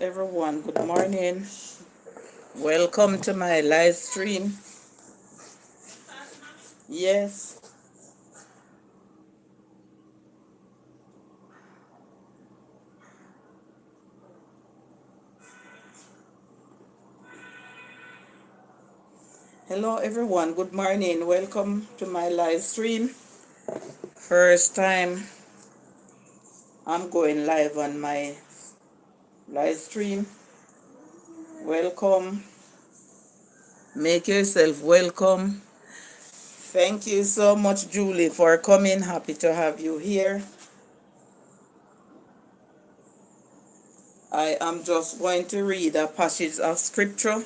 Everyone, good morning. Welcome to my live stream. Yes. Hello, everyone. Good morning. Welcome to my live stream. First time I'm going live on my live stream. Welcome. Make yourself welcome. Thank you so much, Julie, for coming. Happy to have you here. I am just going to read a passage of scripture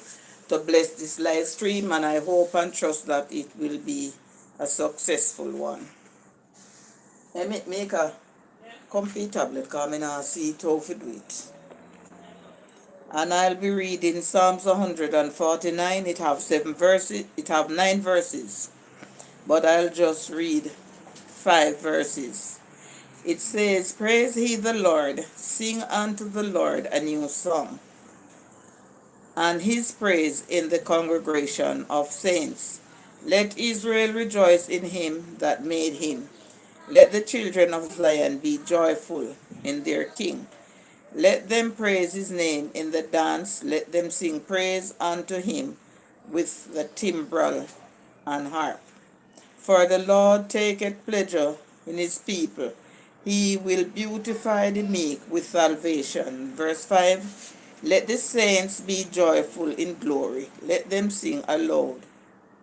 to bless this live stream, and I hope and trust that it will be a successful one. Make a comfy tablet because I not see it how to do it. And I'll be reading Psalms 149. It have 7 verses. It have 9 verses, but I'll just read 5 verses. It says, "Praise ye the Lord, sing unto the Lord a new song, and his praise in the congregation of saints. Let Israel rejoice in him that made him. Let the children of Zion be joyful in their king. Let them praise his name in the dance. Let them sing praise unto him with the timbrel and harp. For the Lord taketh pleasure in his people. He will beautify the meek with salvation." Verse 5. "Let the saints be joyful in glory. Let them sing aloud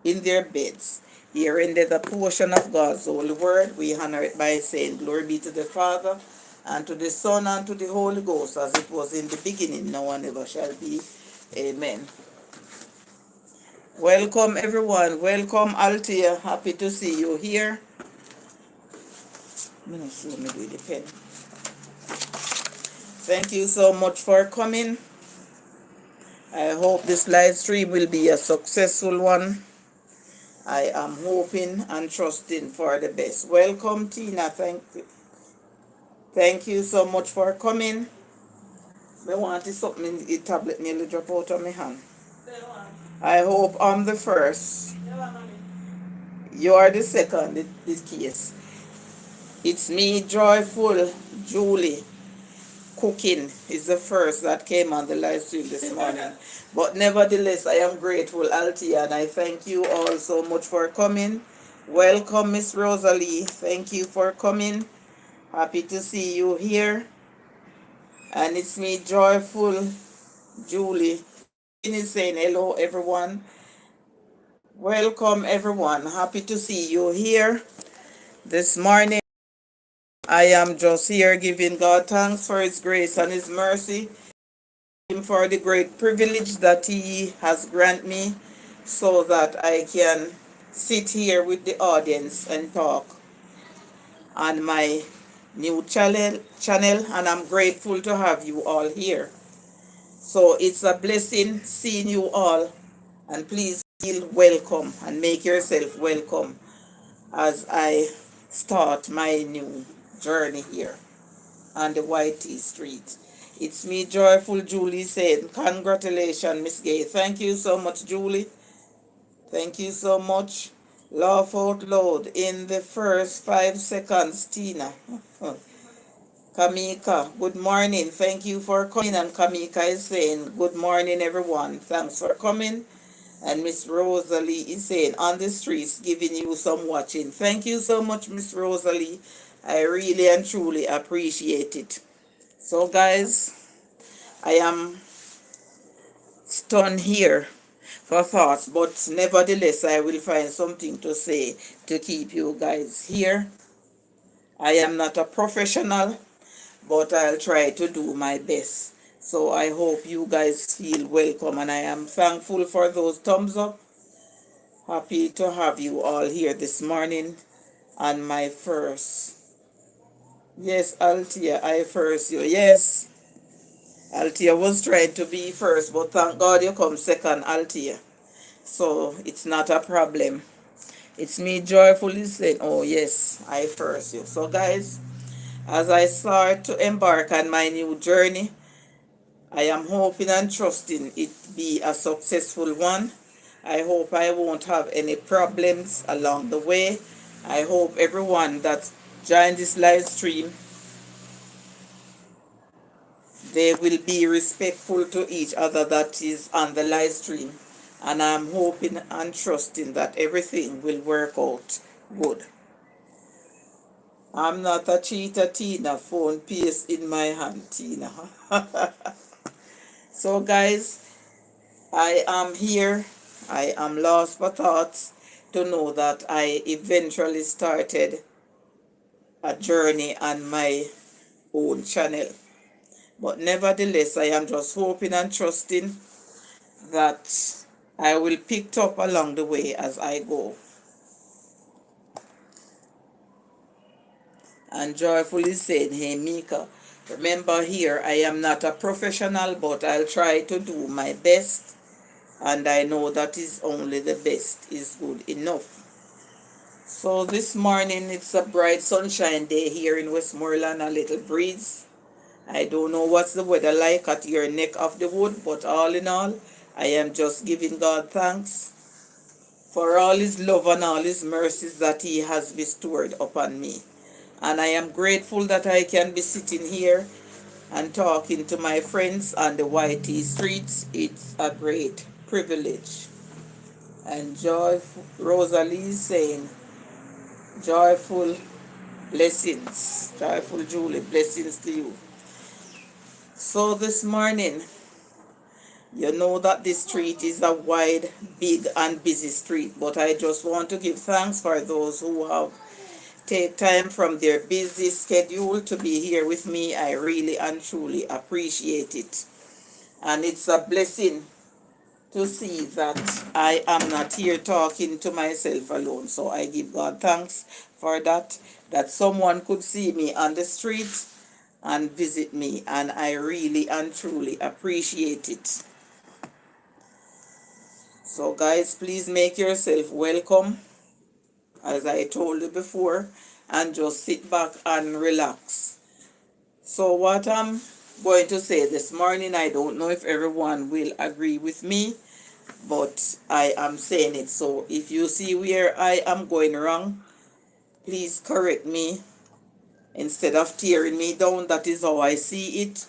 in their beds." Here ended a portion of God's holy word. We honor it by saying, "Glory be to the Father, and to the Son, and to the Holy Ghost, as it was in the beginning, now and ever shall be. Amen." Welcome, everyone. Welcome, Altia. Happy to see you here. I'm gonna show me with the pen. Thank you so much for coming. I hope this live stream will be a successful one. I am hoping and trusting for the best. Welcome, Tina. Thank you so much for coming. I wanted something in the tablet nearly drop out of my hand. I hope I'm the first. You are the second, the case. It's me, Joyful Julie. Cooking is the first that came on the live stream this morning. But nevertheless, I am grateful, Altia, and I thank you all so much for coming. Welcome, Miss Rosalie. Thank you for coming. Happy to see you here. And it's me, Joyful Julie. Is saying hello, everyone. Welcome, everyone. Happy to see you here this morning. I am just here giving God thanks for his grace and his mercy, for the great privilege that he has granted me so that I can sit here with the audience and talk on my new channel, and I'm grateful to have you all here. So it's a blessing seeing you all, and please feel welcome and make yourself welcome as I start my new journey here on the YT Street. It's me, Joyful Julie, saying, "Congratulations, Miss Gay." Thank you so much, Julie. Thank you so much. Laugh out loud in the first 5 seconds, Tina. Kamika, good morning. Thank you for coming. And Kamika is saying, "Good morning, everyone. Thanks for coming." And Miss Rosalie is saying, "On the streets, giving you some watching." Thank you so much, Miss Rosalie. I really and truly appreciate it. So, guys, I am stunned here for thoughts, but nevertheless, I will find something to say to keep you guys here. I am not a professional, but I'll try to do my best. So I hope you guys feel welcome, and I am thankful for those thumbs up. Happy to have you all here this morning on my first. Yes, Altia, I first you. Yes, Altia was trying to be first, but thank God you come second, Altia. So it's not a problem. It's me joyfully saying, "Oh yes, I first you." So guys, as I start to embark on my new journey, I am hoping and trusting it be a successful one. I hope I won't have any problems along the way. I hope everyone that joined this live stream, they will be respectful to each other that is on the live stream. And I'm hoping and trusting that everything will work out good. I'm not a cheater, Tina. Phone paste in my hand, Tina. So, guys, I am here. I am lost for thoughts to know that I eventually started a journey on my own channel. But nevertheless, I am just hoping and trusting that I will pick up along the way as I go. And joyfully said, hey Mika, remember here I am not a professional, but I'll try to do my best. And I know that is only the best is good enough. So this morning it's a bright sunshine day here in Westmoreland, a little breeze. I don't know what's the weather like at your neck of the wood, but all in all, I am just giving God thanks for all his love and all his mercies that he has bestowed upon me. And I am grateful that I can be sitting here and talking to my friends on the YT streets. It's a great privilege. And Rosalie is saying, joyful blessings. Joyful Julie, blessings to you. So this morning, you know that this street is a wide, big, and busy street, but I just want to give thanks for those who have take time from their busy schedule to be here with me. I really and truly appreciate it. And it's a blessing to see that I am not here talking to myself alone. So I give God thanks for that someone could see me on the street and visit me. And I really and truly appreciate it. So guys, please make yourself welcome, as I told you before, and just sit back and relax. So what I'm going to say this morning, I don't know if everyone will agree with me, but I am saying it. So if you see where I am going wrong, please correct me instead of tearing me down. That is how I see it.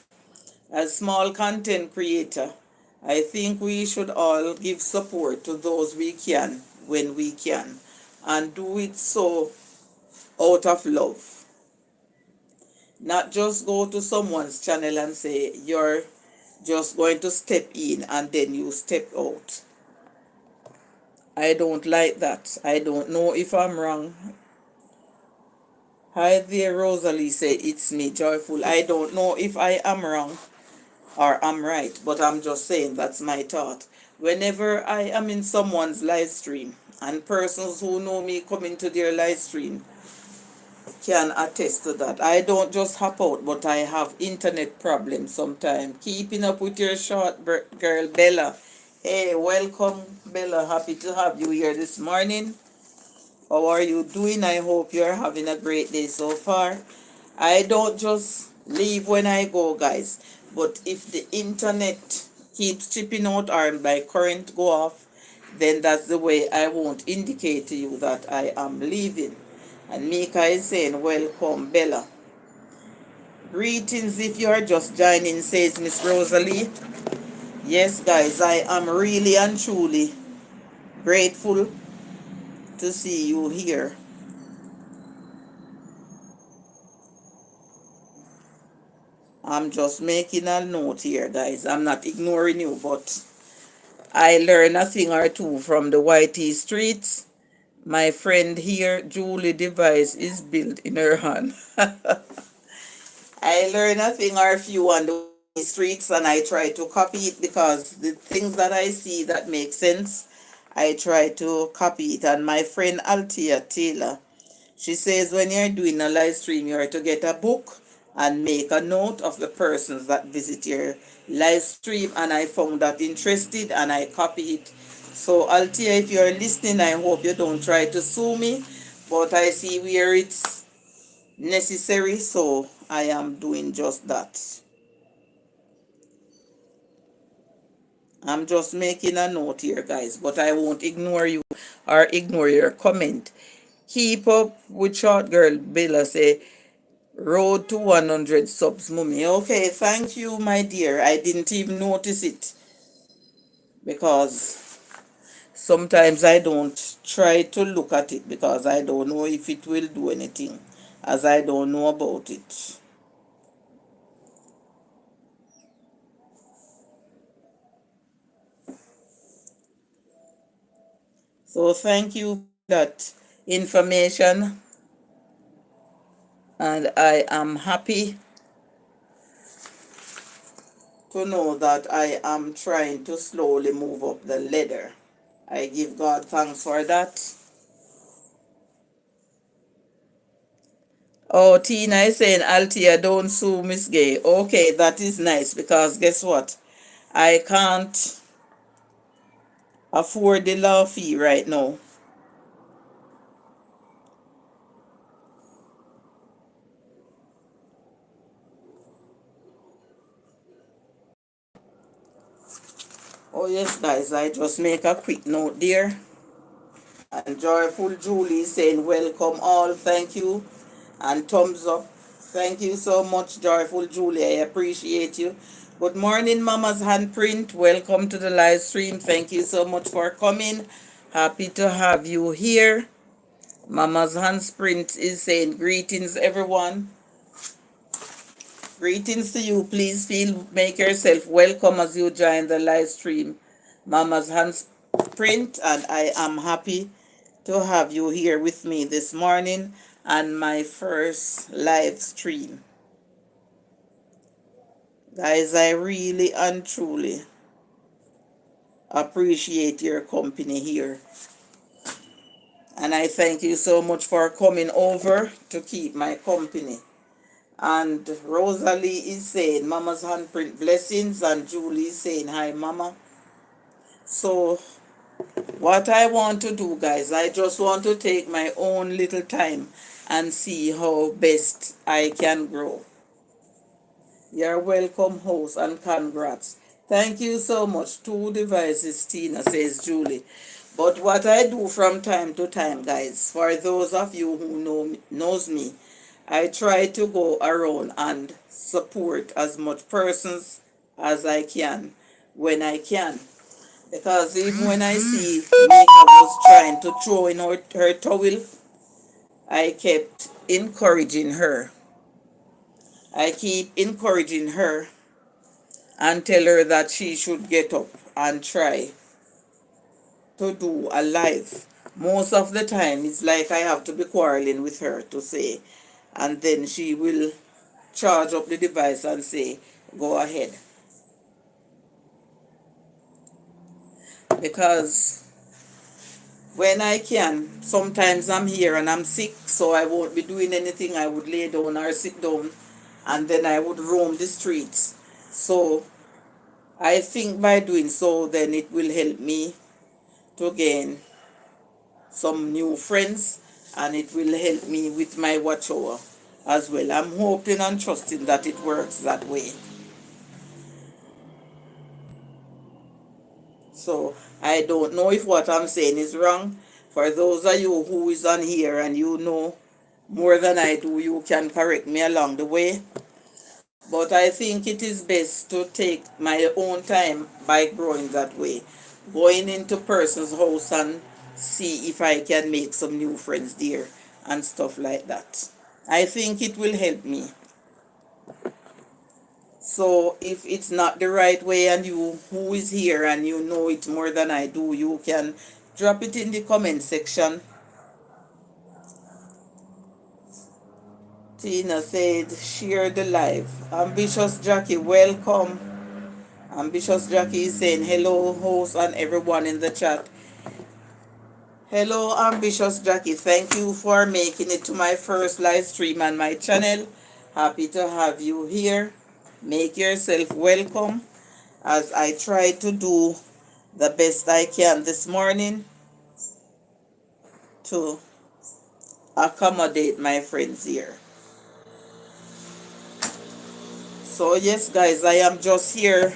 As small content creator, I think we should all give support to those we can when we can, and do it so out of love. Not just go to someone's channel and say you're just going to step in and then you step out. I don't like that. I don't know if I'm wrong. Hi there, Rosalie said, it's me, Joyful. I don't know if I am wrong or I'm right, but I'm just saying that's my thought. Whenever I am in someone's live stream, and persons who know me come into their live stream can attest to that, I don't just hop out, but I have internet problems sometimes. Keeping up with your short girl, Bella. Hey, welcome, Bella. Happy to have you here this morning. How are you doing? I hope you're having a great day so far. I don't just leave when I go, guys. But if the internet keeps chipping out or my current go off, then that's the way I won't indicate to you that I am leaving. And Mika is saying, welcome, Bella. Greetings if you are just joining, says Miss Rosalie. Yes, guys, I am really and truly grateful to see you here. I'm just making a note here, guys. I'm not ignoring you, but I learned a thing or two from the YT streets. My friend here, Julie Device, is built in her hand. I learned a thing or a few on the streets and I try to copy it because the things that I see that make sense, I try to copy it. And my friend Altia Taylor, she says when you're doing a live stream, you are to get a book and make a note of the persons that visit your live stream. And I found that interested and I copy it. So Altia, if you're listening, I hope you don't try to sue me, but I see where it's necessary, so I am doing just that. I'm just making a note here, guys, but I won't ignore you or ignore your comment. Keep up with Short Girl Bella say, road to 100 subs, mummy. Okay, thank you, my dear. I didn't even notice it because sometimes I don't try to look at it because I don't know if it will do anything as I don't know about it. So thank you for that information, and I am happy to know that I am trying to slowly move up the ladder. I give God thanks for that. Oh, Tina is saying, Altia, don't sue Miss Gay. Okay, that is nice because guess what? I can't afford the law fee right now. Oh, yes, guys, I just make a quick note there. And Joyful Julie saying, welcome all. Thank you. And thumbs up. Thank you so much, Joyful Julie. I appreciate you. Good morning, Mama's Handprint. Welcome to the live stream. Thank you so much for coming. Happy to have you here. Mama's Handprint is saying, greetings, everyone. Greetings to you. Please make yourself welcome as you join the live stream. Mama's Handprint, and I am happy to have you here with me this morning on my first live stream. Guys, I really and truly appreciate your company here. And I thank you so much for coming over to keep my company. And Rosalie is saying, Mama's Handprint blessings. And Julie is saying, hi, Mama. So what I want to do, guys, I just want to take my own little time and see how best I can grow. You're welcome, host, and congrats. Thank you so much. 2 devices, Tina, says Julie. But what I do from time to time, guys, for those of you who knows me, I try to go around and support as much persons as I can when I can. Because even when I see Mika was trying to throw in her towel, I kept encouraging her. I keep encouraging her and tell her that she should get up and try to do a live. Most of the time, it's like I have to be quarreling with her to say, and then she will charge up the device and say, go ahead. Because when I can, sometimes I'm here and I'm sick, so I won't be doing anything. I would lay down or sit down, and then I would roam the streets. So I think by doing so, then it will help me to gain some new friends, and it will help me with my watch hour as well. I'm hoping and trusting that it works that way. So I don't know if what I'm saying is wrong. For those of you who is on here and you know more than I do, you can correct me along the way. But I think it is best to take my own time by growing that way. Going into person's house and see if I can make some new friends there and stuff like that. I think it will help me. So if it's not the right way and you who is here and you know it more than I do, you can drop it in the comment section. Tina said, share the live. Ambitious Jackie, welcome. Ambitious Jackie is saying hello, host, and everyone in the chat. Hello, Ambitious Jackie. Thank you for making it to my first live stream on my channel. Happy to have you here. Make yourself welcome as I try to do the best I can this morning to accommodate my friends here. So yes, guys, I am just here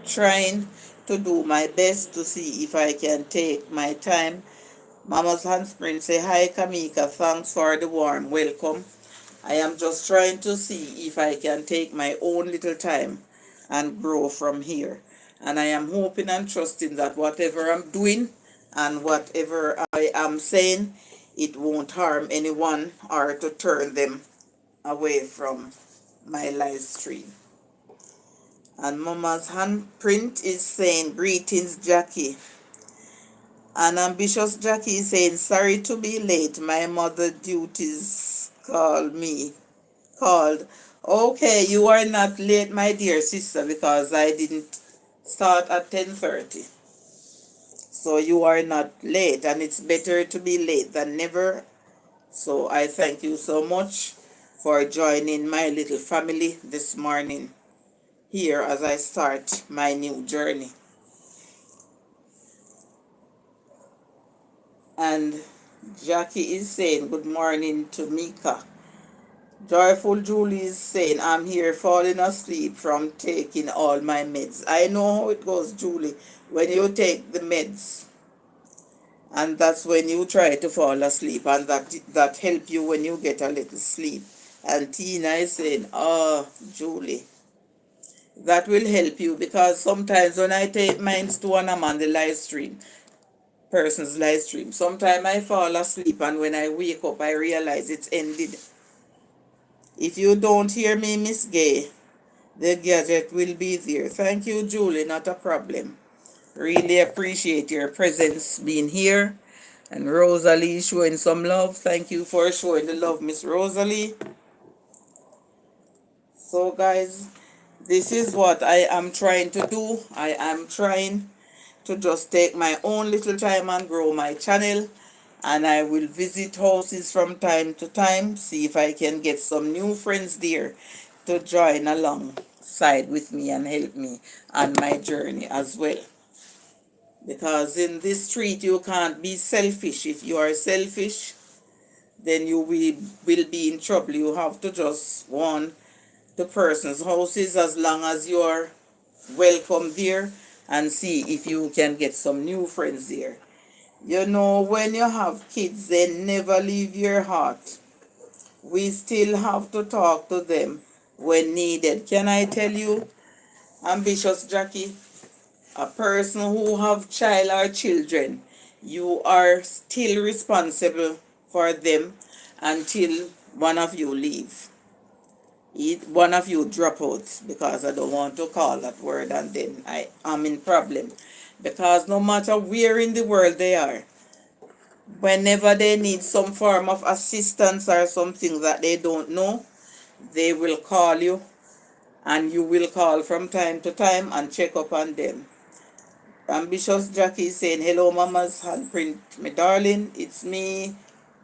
trying. to do my best to see if I can take my time. Mama's handprint say, hi Kamika, thanks for the warm welcome. I am just trying to see if I can take my own little time and grow from here. And I am hoping and trusting that whatever I'm doing and whatever I am saying, it won't harm anyone or to turn them away from my live stream. And Mama's handprint is saying, greetings, Jackie. And Ambitious Jackie is saying, sorry to be late. My mother duties called. Okay, you are not late, my dear sister, because I didn't start at 10:30. So you are not late, and it's better to be late than never. So I thank you so much for joining my little family this morning here as I start my new journey. And Jackie is saying good morning to Mika. Joyful Julie is saying, I'm here falling asleep from taking all my meds. I know how it goes, Julie. When you take the meds, and that's when you try to fall asleep, and that help you when you get a little sleep. And Tina is saying, oh, Julie, that will help you, because sometimes when I take mine to when I'm on the live stream, person's live stream, sometimes I fall asleep, and when I wake up, I realize it's ended. If you don't hear me, Miss Gay, the gadget will be there. Thank you, Julie, not a problem. Really appreciate your presence being here. And Rosalie showing some love. Thank you for showing the love, Miss Rosalie. So guys, this is what I am trying to do. I am trying to just take my own little time and grow my channel. And I will visit houses from time to time, see if I can get some new friends there to join alongside with me and help me on my journey as well. Because in this street, you can't be selfish. If you are selfish, then you will be in trouble. You have to just warn the person's houses as long as you are welcome there and see if you can get some new friends there. You know, when you have kids, they never leave your heart. We still have to talk to them when needed. Can I tell you, Ambitious Jackie, a person who have child or children, you are still responsible for them until one of you leave. One of you drop out, because I don't want to call that word, and then I am in problem. Because no matter where in the world they are, whenever they need some form of assistance or something that they don't know, they will call you, and you will call from time to time and check up on them. Ambitious Jackie is saying, hello, Mama's handprint, my darling. It's me,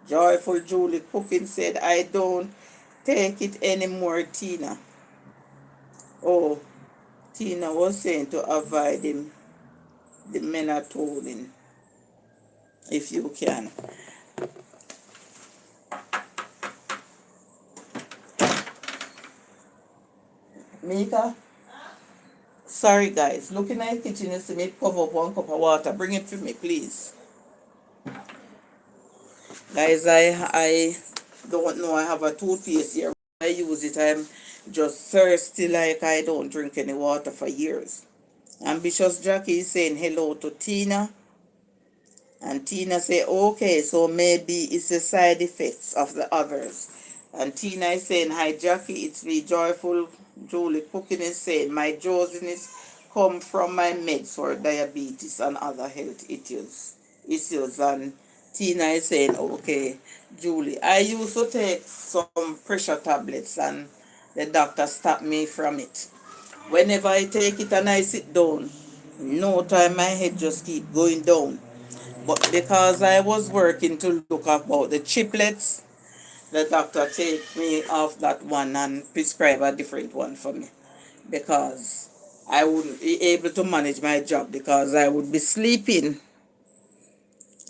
Joyful Julie Cooking said, I don't take it anymore, Tina. Oh, Tina was saying to avoid him, the melatonin, if you can. Mika? Sorry, guys. Look in my kitchen, you see me pour up 1 cup of water. Bring it for me, please. Guys, I don't know. I have a toothpaste here. I use it. I'm just thirsty like I don't drink any water for years. Ambitious Jackie is saying hello to Tina. And Tina say, okay, so maybe it's the side effects of the others. And Tina is saying, hi Jackie, it's me, Joyful Julie Cooking is saying, my drowsiness come from my meds for diabetes and other health issues. And Tina is saying, okay, Julie, I used to take some pressure tablets and the doctor stopped me from it. Whenever I take it and I sit down, no time my head just keep going down. But because I was working to look about the triplets, the doctor take me off that one and prescribe a different one for me. Because I wouldn't be able to manage my job, because I would be sleeping.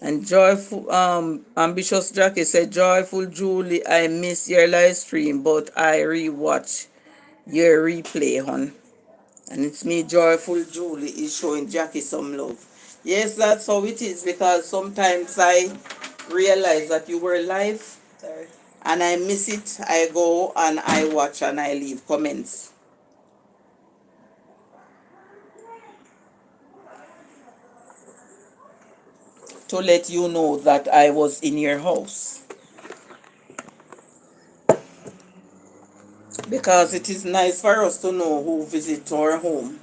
And Joyful, Ambitious Jackie said, Joyful Julie, I miss your live stream, but I rewatch your replay, hon. And it's me, Joyful Julie, is showing Jackie some love. Yes, that's how it is, because sometimes I realize that you were live. Sorry. And I miss it. I go and I watch and I leave comments to let you know that I was in your house. Because it is nice for us to know who visits our home.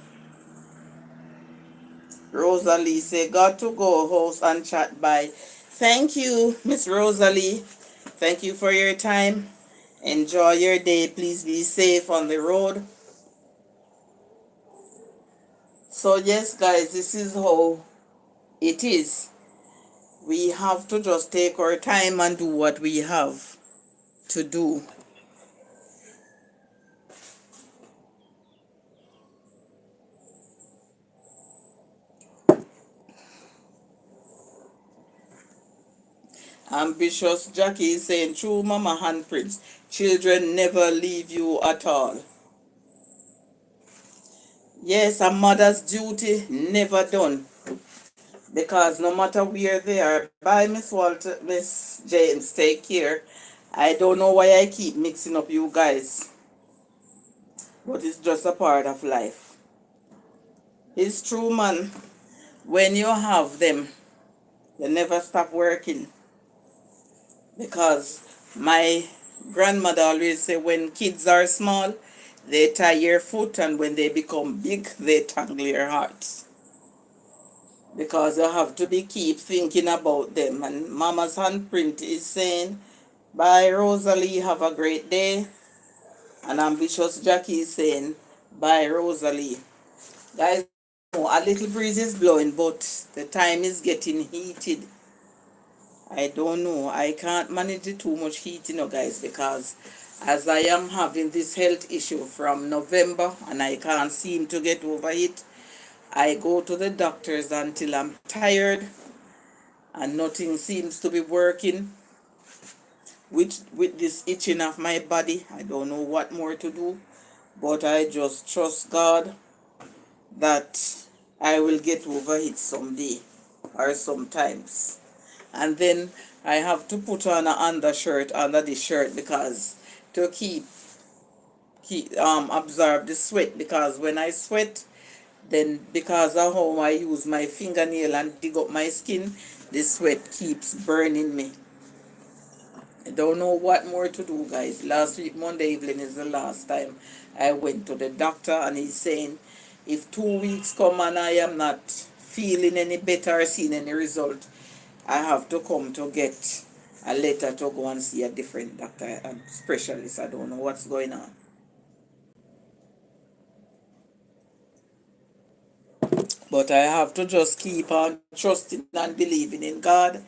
Rosalie say, got to go house and chat by. Thank you, Miss Rosalie. Thank you for your time. Enjoy your day. Please be safe on the road. So yes, guys, this is how it is. We have to just take our time and do what we have to do. Ambitious Jackie is saying, true mama handprints. Children never leave you at all. Yes, a mother's duty never done. Because no matter where they are, bye Miss Walter, Miss James, take care. I don't know why I keep mixing up you guys, but it's just a part of life. It's true, man. When you have them, you never stop working. Because my grandmother always say, when kids are small, they tie your foot, and when they become big, they tangle your hearts. Because you have to be keep thinking about them. And Mama's handprint is saying, bye Rosalie, have a great day. And Ambitious Jackie is saying, bye Rosalie. Guys, a little breeze is blowing, but the time is getting heated. I don't know. I can't manage it too much heat, guys, because as I am having this health issue from November and I can't seem to get over it, I go to the doctors until I'm tired and nothing seems to be working with this itching of my body. I don't know what more to do, but I just trust God that I will get over it someday or sometimes. And then I have to put on an undershirt under the shirt because to keep absorb the sweat, because when I sweat, then because of how I use my fingernail and dig up my skin, the sweat keeps burning me. I don't know what more to do, guys. Last week, Monday evening, is the last time I went to the doctor, and he's saying if 2 weeks come and I am not feeling any better or seeing any result, I have to come to get a letter to go and see a different doctor and specialist. I don't know what's going on. But I have to just keep on trusting and believing in God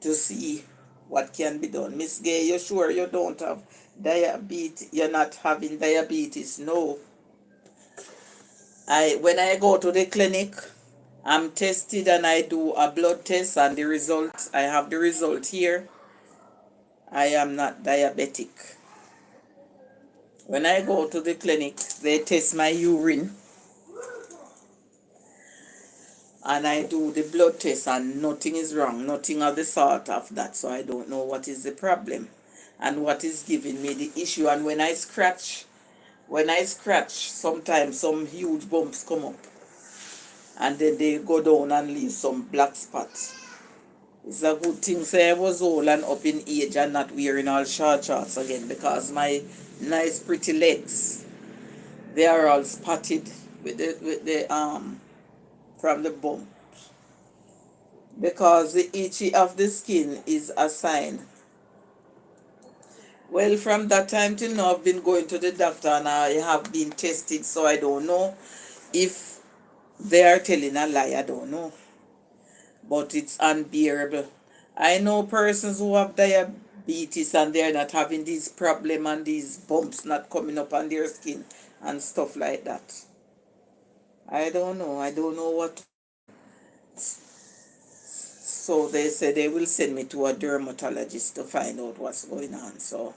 to see what can be done. Miss Gay, you sure you don't have diabetes? You're not having diabetes? No. When I go to the clinic, I'm tested and I do a blood test, and the result, I have the result here. I am not diabetic. When I go to the clinic, they test my urine and I do the blood test, and nothing is wrong, nothing of the sort of that. So I don't know what is the problem and what is giving me the issue. And when I scratch, sometimes some huge bumps come up and then they go down and leave some black spots. It's a good thing say I was old and up in age and not wearing all short shorts again, because my nice pretty legs, they are all spotted with the from the bump, because the itchy of the skin is a sign. Well, from that time till now, I've been going to the doctor and I have been tested, so I don't know if they are telling a lie. I don't know, but it's unbearable. I know persons who have diabetes and they're not having these problem and these bumps not coming up on their skin and stuff like that. I don't know. I don't know what. So they said they will send me to a dermatologist to find out what's going on. So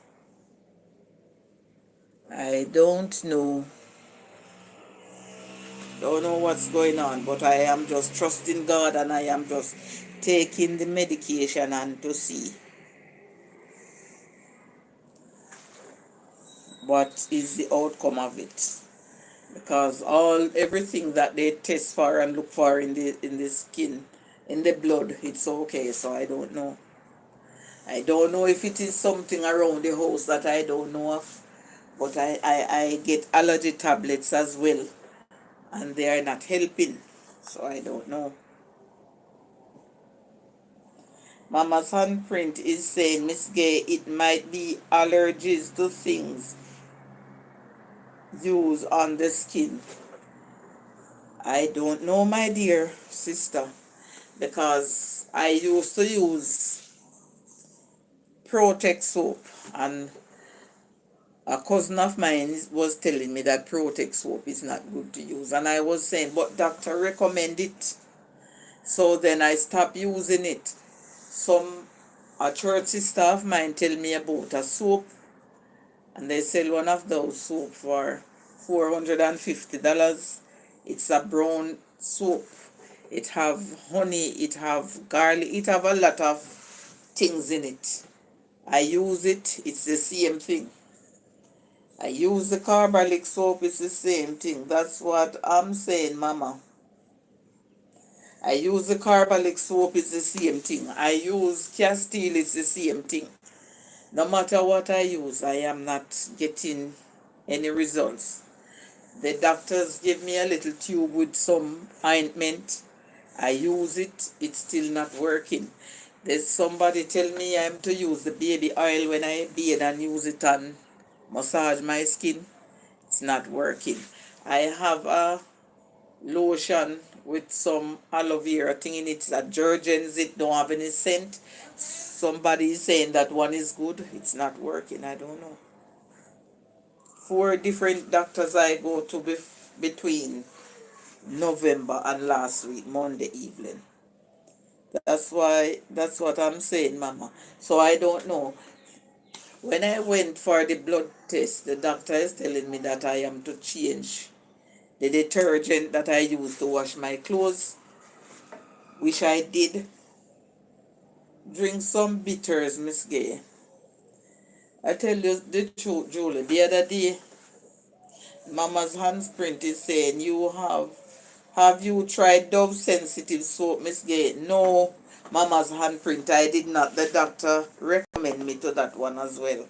I don't know. Don't know what's going on, but I am just trusting God and I am just taking the medication and to see what is the outcome of it. Because everything that they test for and look for in the skin, in the blood, it's okay. So I don't know. I don't know if it is something around the house that I don't know of. But I get allergy tablets as well, and they are not helping. So I don't know. Mama's handprint is saying, Miss Gay, it might be allergies to things used on the skin. I don't know, my dear sister, because I used to use Protex soap, and a cousin of mine was telling me that Protex soap is not good to use, and I was saying, but doctor recommend it. So then I stopped using it. A church sister of mine tell me about a soap, and they sell one of those soap for $450. It's a brown soap. It have honey, it have garlic, it have a lot of things in it. I use it, it's the same thing. I use the carbolic soap, it's the same thing. That's what I'm saying, Mama. I use the carbolic soap, it's the same thing. I use Castile, it's the same thing. No matter what I use, I am not getting any results. The doctors give me a little tube with some ointment. I use it, it's still not working. There's somebody tell me I'm to use the baby oil when I bathe and use it and massage my skin. It's not working. I have a lotion with some aloe vera thing in it that Jergens, it don't have any scent. Somebody is saying that one is good. It's not working. I don't know. 4 different doctors I go to between November and last week, Monday evening. That's what I'm saying, Mama. So I don't know. When I went for the blood test, the doctor is telling me that I am to change the detergent that I use to wash my clothes, which I did. Drink some bitters, Miss Gay. I tell you the truth, Julie. The other day, Mama's handprint is saying have you tried Dove sensitive soap, Miss Gay? No, Mama's handprint, I did not. The doctor recommended me to that one as well.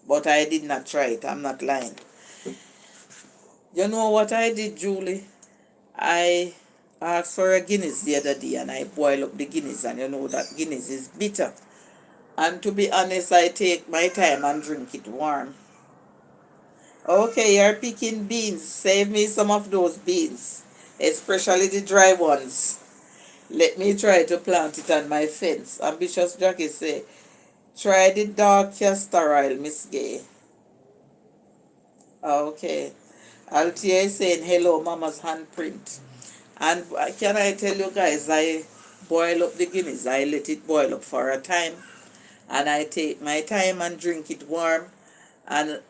But I did not try it. I'm not lying. You know what I did, Julie? I asked for a Guinness the other day and I boiled up the Guinness, and you know that Guinness is bitter. And to be honest, I take my time and drink it warm. Okay, you're picking beans. Save me some of those beans, especially the dry ones. Let me try to plant it on my fence. Ambitious Jackie say, try the dark castor oil, Miss Gay. Okay. Altia is saying, hello, Mama's handprint. And can I tell you guys, I boil up the Guinness. I let it boil up for a time. And I take my time and drink it warm. And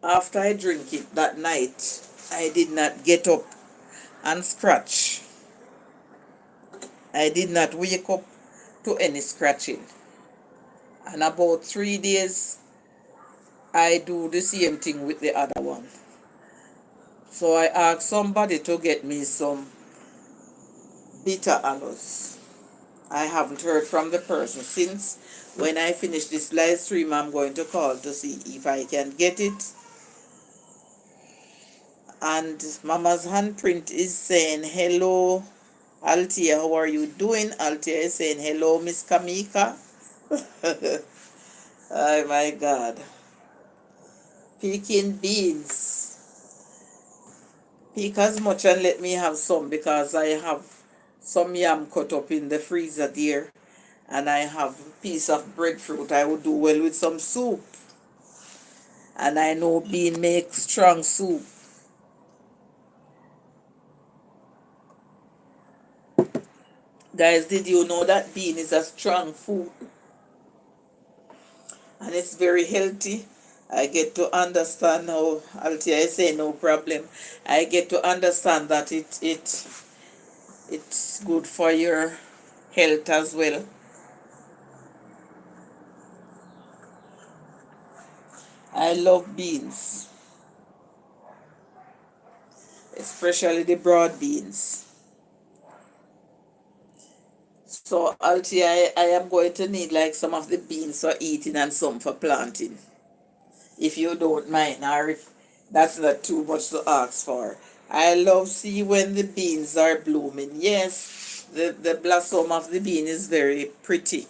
after I drink it that night, I did not get up and scratch. I did not wake up to any scratching. And about 3 days, I do the same thing with the other one. So I asked somebody to get me some bitter aloes. I haven't heard from the person since. When I finish this live stream, I'm going to call to see if I can get it. And Mama's handprint is saying, hello, Altia, how are you doing? Altia is saying, hello, Miss Kamika. Oh my God. Picking beans. Pick as much and let me have some, because I have some yam cut up in the freezer there. And I have a piece of breadfruit. I would do well with some soup. And I know bean makes strong soup. Guys, did you know that bean is a strong food? And it's very healthy. I get to understand how, Altia, I say no problem. I get to understand that it's good for your health as well. I love beans, especially the broad beans. So, Altia, I am going to need like some of the beans for eating and some for planting, if you don't mind, or if that's not too much to ask for. I love see when the beans are blooming. Yes, the blossom of the bean is very pretty.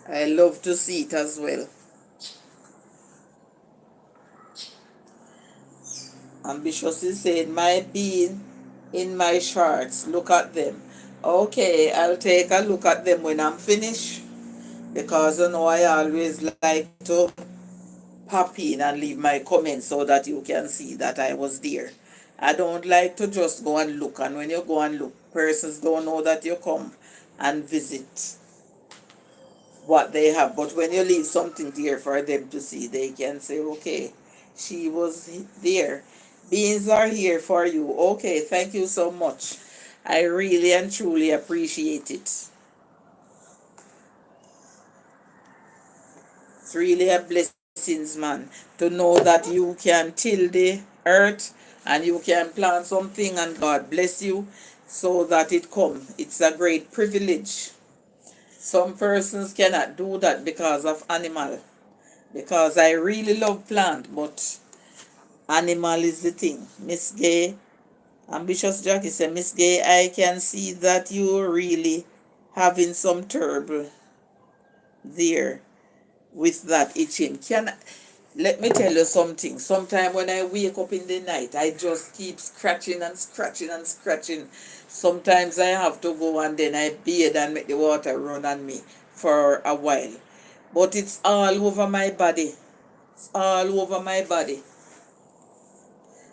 I love to see it as well. Ambitious is saying, my bean in my shorts, look at them. Okay, I'll take a look at them when I'm finished, because you know I always like to pop in and leave my comments so that you can see that I was there. I don't like to just go and look, and when you go and look, persons don't know that you come and visit what they have. But when you leave something there for them to see, they can say, okay, she was there. Beans are here for you. Okay, thank you so much. I really and truly appreciate it. It's really a blessings, man, to know that you can till the earth and you can plant something and God bless you so that it come. It's a great privilege. Some persons cannot do that because of animal. Because I really love plant, but animal is the thing. Miss Gay, Ambitious Jackie said, Miss Gay, I can see that you really having some trouble there with that itching. Let me tell you something. Sometimes when I wake up in the night, I just keep scratching and scratching and scratching. Sometimes I have to go and then I bathe and make the water run on me for a while. But it's all over my body. It's all over my body.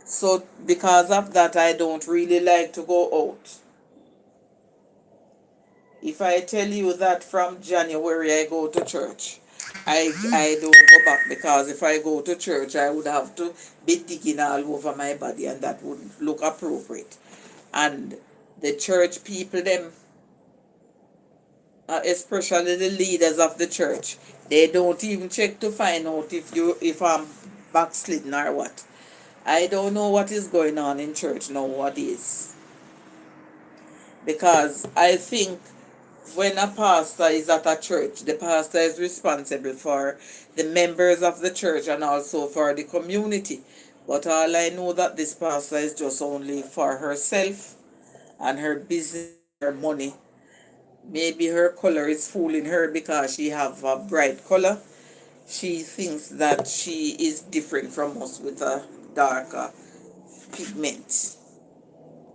So because of that, I don't really like to go out. If I tell you that from January I go to church, I don't go back, because if I go to church I would have to be digging all over my body and that wouldn't look appropriate. And the church people them, especially the leaders of the church, they don't even check to find out if I'm backslidden or what. I don't know what is going on in church nowadays, because I think when a pastor is at a church, the pastor is responsible for the members of the church and also for the community. But all I know that this pastor is just only for herself and her business, her money. Maybe her color is fooling her because she have a bright color. She thinks that she is different from us with a darker pigment.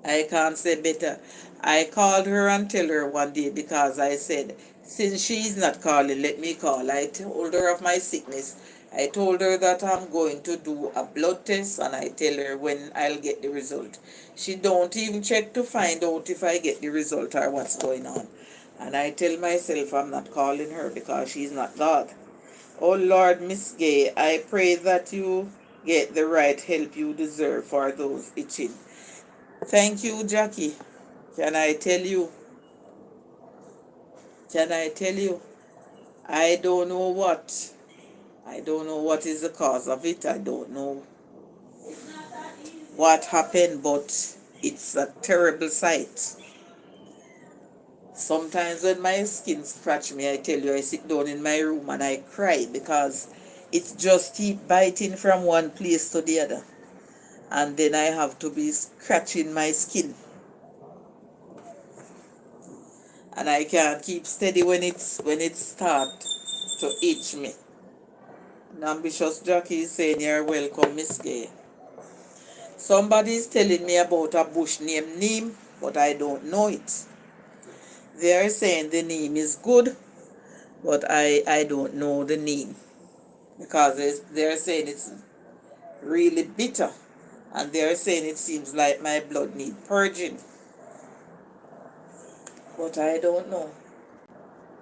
I can't say better. I called her and tell her one day, because I said, since she is not calling, let me call. I told her of my sickness. I told her that I'm going to do a blood test and I tell her when I'll get the result. She don't even check to find out if I get the result or what's going on. And I tell myself I'm not calling her because she's not God. Oh Lord, Miss Gay, I pray that you get the right help you deserve for those itching. Thank you, Jackie. Can I tell you? Can I tell you? I don't know what. I don't know what is the cause of it. I don't know what happened, but it's a terrible sight. Sometimes when my skin scratch me, I tell you, I sit down in my room and I cry because it just keep biting from one place to the other. And then I have to be scratching my skin. And I can't keep steady when it start to itch me. And Ambitious Jackie is saying you're welcome, Miss Gay. Somebody is telling me about a bush named Neem, but I don't know it. They are saying the neem is good, but I don't know the neem, because they're saying it's really bitter, and they're saying it seems like my blood need purging, but I don't know.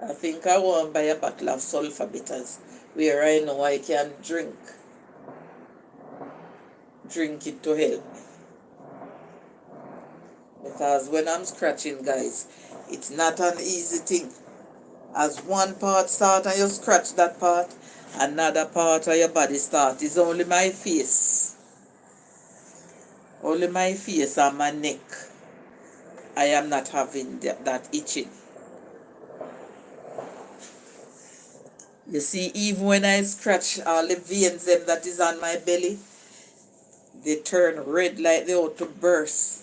I think I want to buy a bottle of sulfur bitters where I know I can drink it to help. Because when I'm scratching, guys, it's not an easy thing. As one part start and you scratch that part, another part of your body start. It's only my face. Only my face and my neck. I am not having that itching. You see, even when I scratch all the veins them that is on my belly, they turn red like they ought to burst.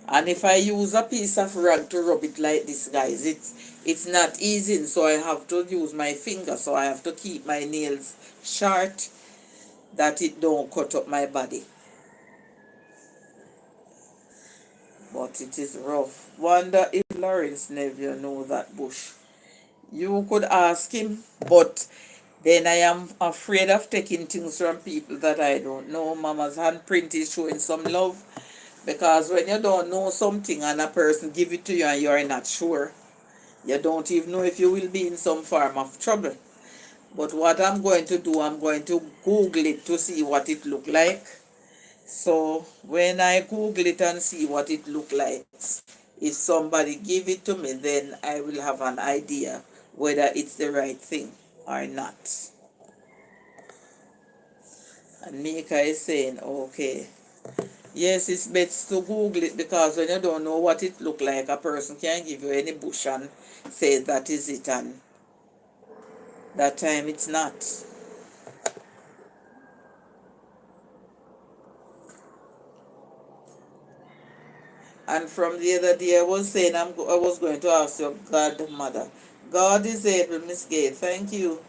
And if I use a piece of rag to rub it like this, guys, it's not easy. So I have to use my finger. So I have to keep my nails short that it don't cut up my body. But it is rough. Wonder if Lawrence Neville know that bush. You could ask him, but then I am afraid of taking things from people that I don't know. Mama's handprint is showing some love. Because when you don't know something and a person give it to you and you are not sure, you don't even know if you will be in some form of trouble. But what I'm going to do, I'm going to Google it to see what it look like. So when I Google it and see what it look like, if somebody give it to me, then I will have an idea whether it's the right thing or not. And Mika is saying, okay. Yes, it's best to Google it, because when you don't know what it look like, a person can give you any bush and say that is it, and that time it's not. And from the other day I was saying I was going to ask your godmother. God is able, Miss Gay. Thank you.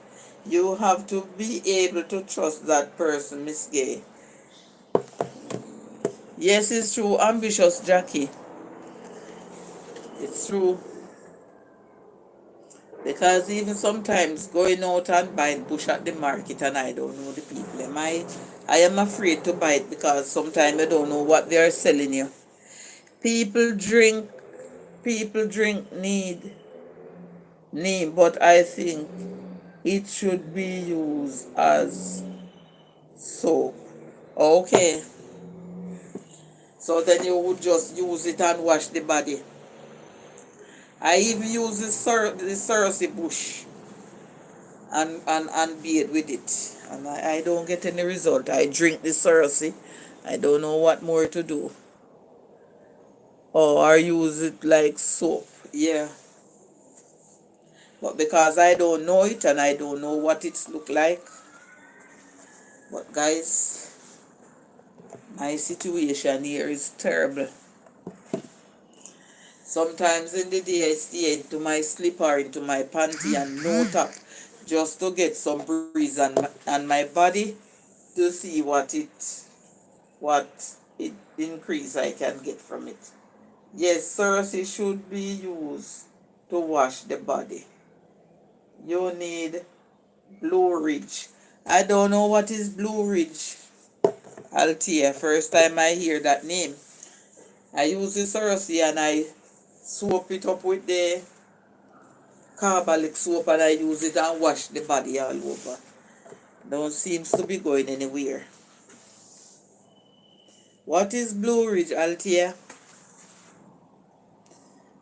You have to be able to trust that person, Miss Gay. Yes, it's true. Ambitious Jackie. It's true. Because even sometimes going out and buying bush at the market and I don't know the people. I am afraid to buy it because sometimes I don't know what they are selling you. People drink need neem, but I think it should be used as soap. Okay. So then you would just use it and wash the body. I even use the cerasy bush and bathe with it. And I don't get any result. I drink the cerasy. I don't know what more to do. Or use it like soap. Yeah. But because I don't know it and I don't know what it's look like. But guys, my situation here is terrible. Sometimes in the day I stay into my slipper, into my panty and no top, just to get some breeze and my body to see what it increase I can get from it. Yes, cerasy should be used to wash the body. You need Blue Ridge. I don't know what is Blue Ridge. Althea, first time I hear that name. I use the cerasy and I soap it up with the carbolic soap and I use it and wash the body all over. Don't seems to be going anywhere. What is Blue Ridge, Althea?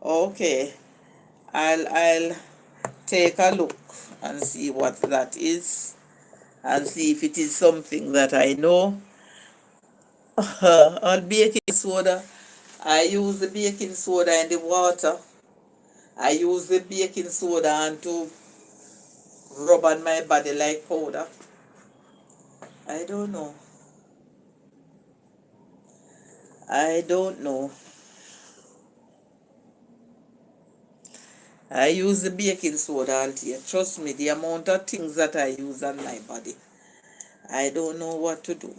Okay, I'll take a look and see what that is and see if it is something that I know. On baking soda, I use the baking soda in the water. I use the baking soda and to rub on my body like powder. I don't know. I don't know. I use the baking soda, Althea. Trust me, the amount of things that I use on my body, I don't know what to do.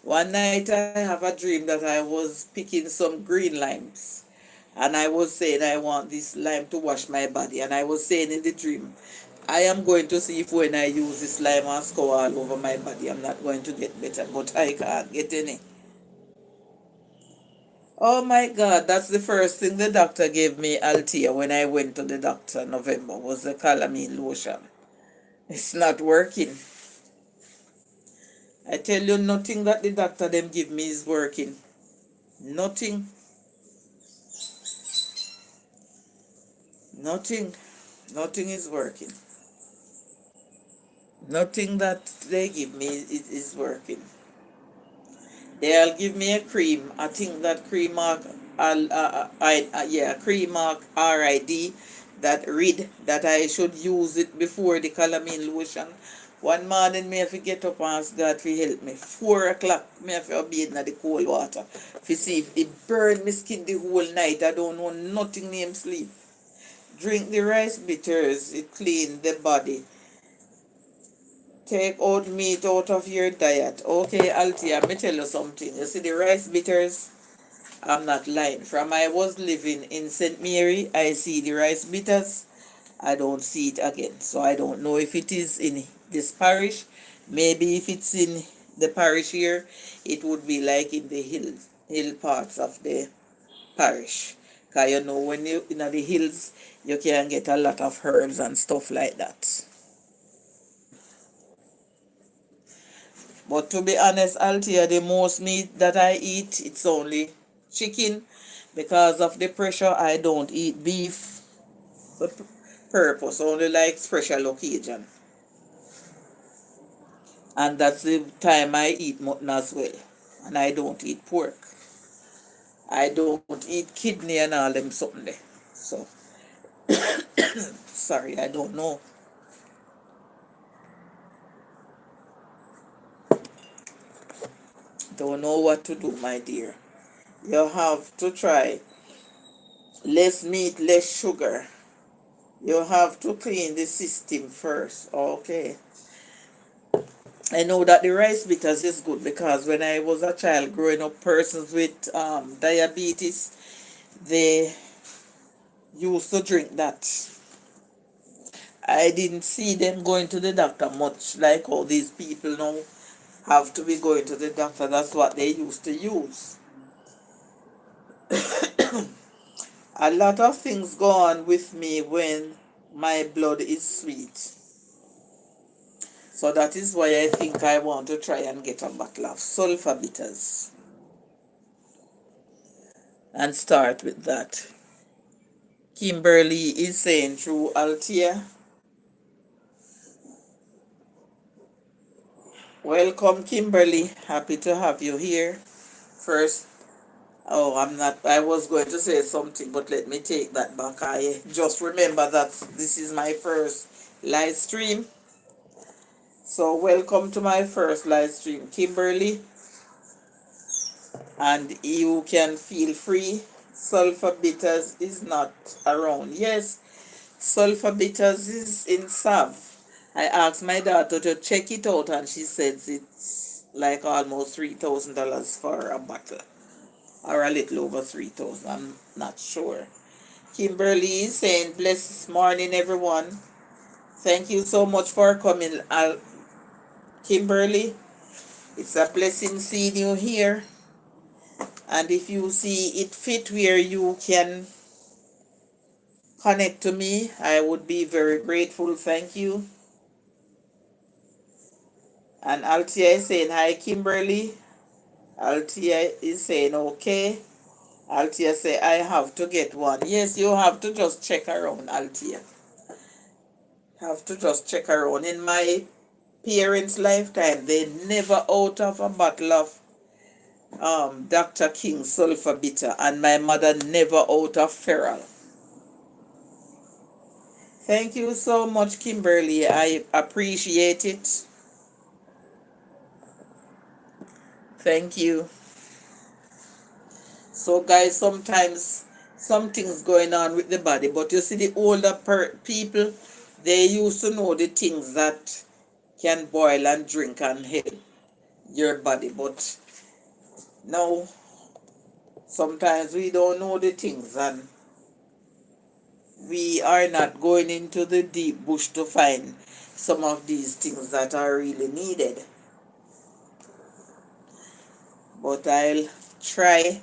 One night I have a dream that I was picking some green limes. And I was saying I want this lime to wash my body. And I was saying in the dream, I am going to see if when I use this lime and scour all over my body, I'm not going to get better. But I can't get any. Oh my God, that's the first thing the doctor gave me, Altia, when I went to the doctor in November, was the calamine lotion. It's not working. I tell you, nothing that the doctor them give me is working. Nothing, nothing, nothing is working. Nothing that they give me is working. They'll give me a cream. I think that cream mark, cream mark RID, that read that I should use it before the calamine lotion. One morning, me have to get up and ask God to help me. 4 o'clock, me have to bathe in the cold water. To see if it burn my skin the whole night. I don't know nothing name sleep. Drink the rice bitters. It clean the body. Take out meat out of your diet. Okay, Altia, let me tell you something. You see the rice bitters? I'm not lying. From I was living in St. Mary, I see the rice bitters. I don't see it again. So I don't know if it is in this parish. Maybe if it's in the parish here, it would be like in the hill parts of the parish. Because you know, when you in the hills, you can get a lot of herbs and stuff like that. But to be honest, Altia, the most meat that I eat, it's only chicken. Because of the pressure, I don't eat beef for purpose, only like special occasion. And that's the time I eat mutton as well. And I don't eat pork. I don't eat kidney and all them something there. So, sorry, I don't know. Don't know what to do, my dear. You have to try less meat, less sugar. You have to clean the system first. Okay. I know that the rice bitters is good because when I was a child growing up, persons with diabetes, they used to drink that. I didn't see them going to the doctor much like all these people now have to be going to the doctor. That's what they used to use. A lot of things go on with me when my blood is sweet. So that is why I think I want to try and get a bottle of sulfur bitters and start with that. Kimberly is saying through Altia. Welcome, Kimberly. Happy to have you here. First, I was going to say something, but let me take that back. I just remember that this is my first live stream. So, welcome to my first live stream, Kimberly. And you can feel free. Sulfur bitters is not around. Yes, sulfur bitters is in Sav. I asked my daughter to check it out and she says it's like almost $3,000 for a bottle. Or a little over 3,000. I'm not sure. Kimberly is saying, blessed morning, everyone. Thank you so much for coming, Kimberly. It's a blessing seeing you here. And if you see it fit where you can connect to me, I would be very grateful. Thank you. And Altia is saying, hi, Kimberly. Altia is saying, okay. Altia say, I have to get one. Yes, you have to just check around, Altia. Have to just check around. In my parents' lifetime, they never out of a bottle of Dr. King sulfur bitter, and my mother never out of feral. Thank you so much, Kimberly. I appreciate it. Thank you. So, guys, sometimes something's going on with the body, but you see, the older people, they used to know the things that can boil and drink and help your body, but now sometimes we don't know the things and we are not going into the deep bush to find some of these things that are really needed. But I'll try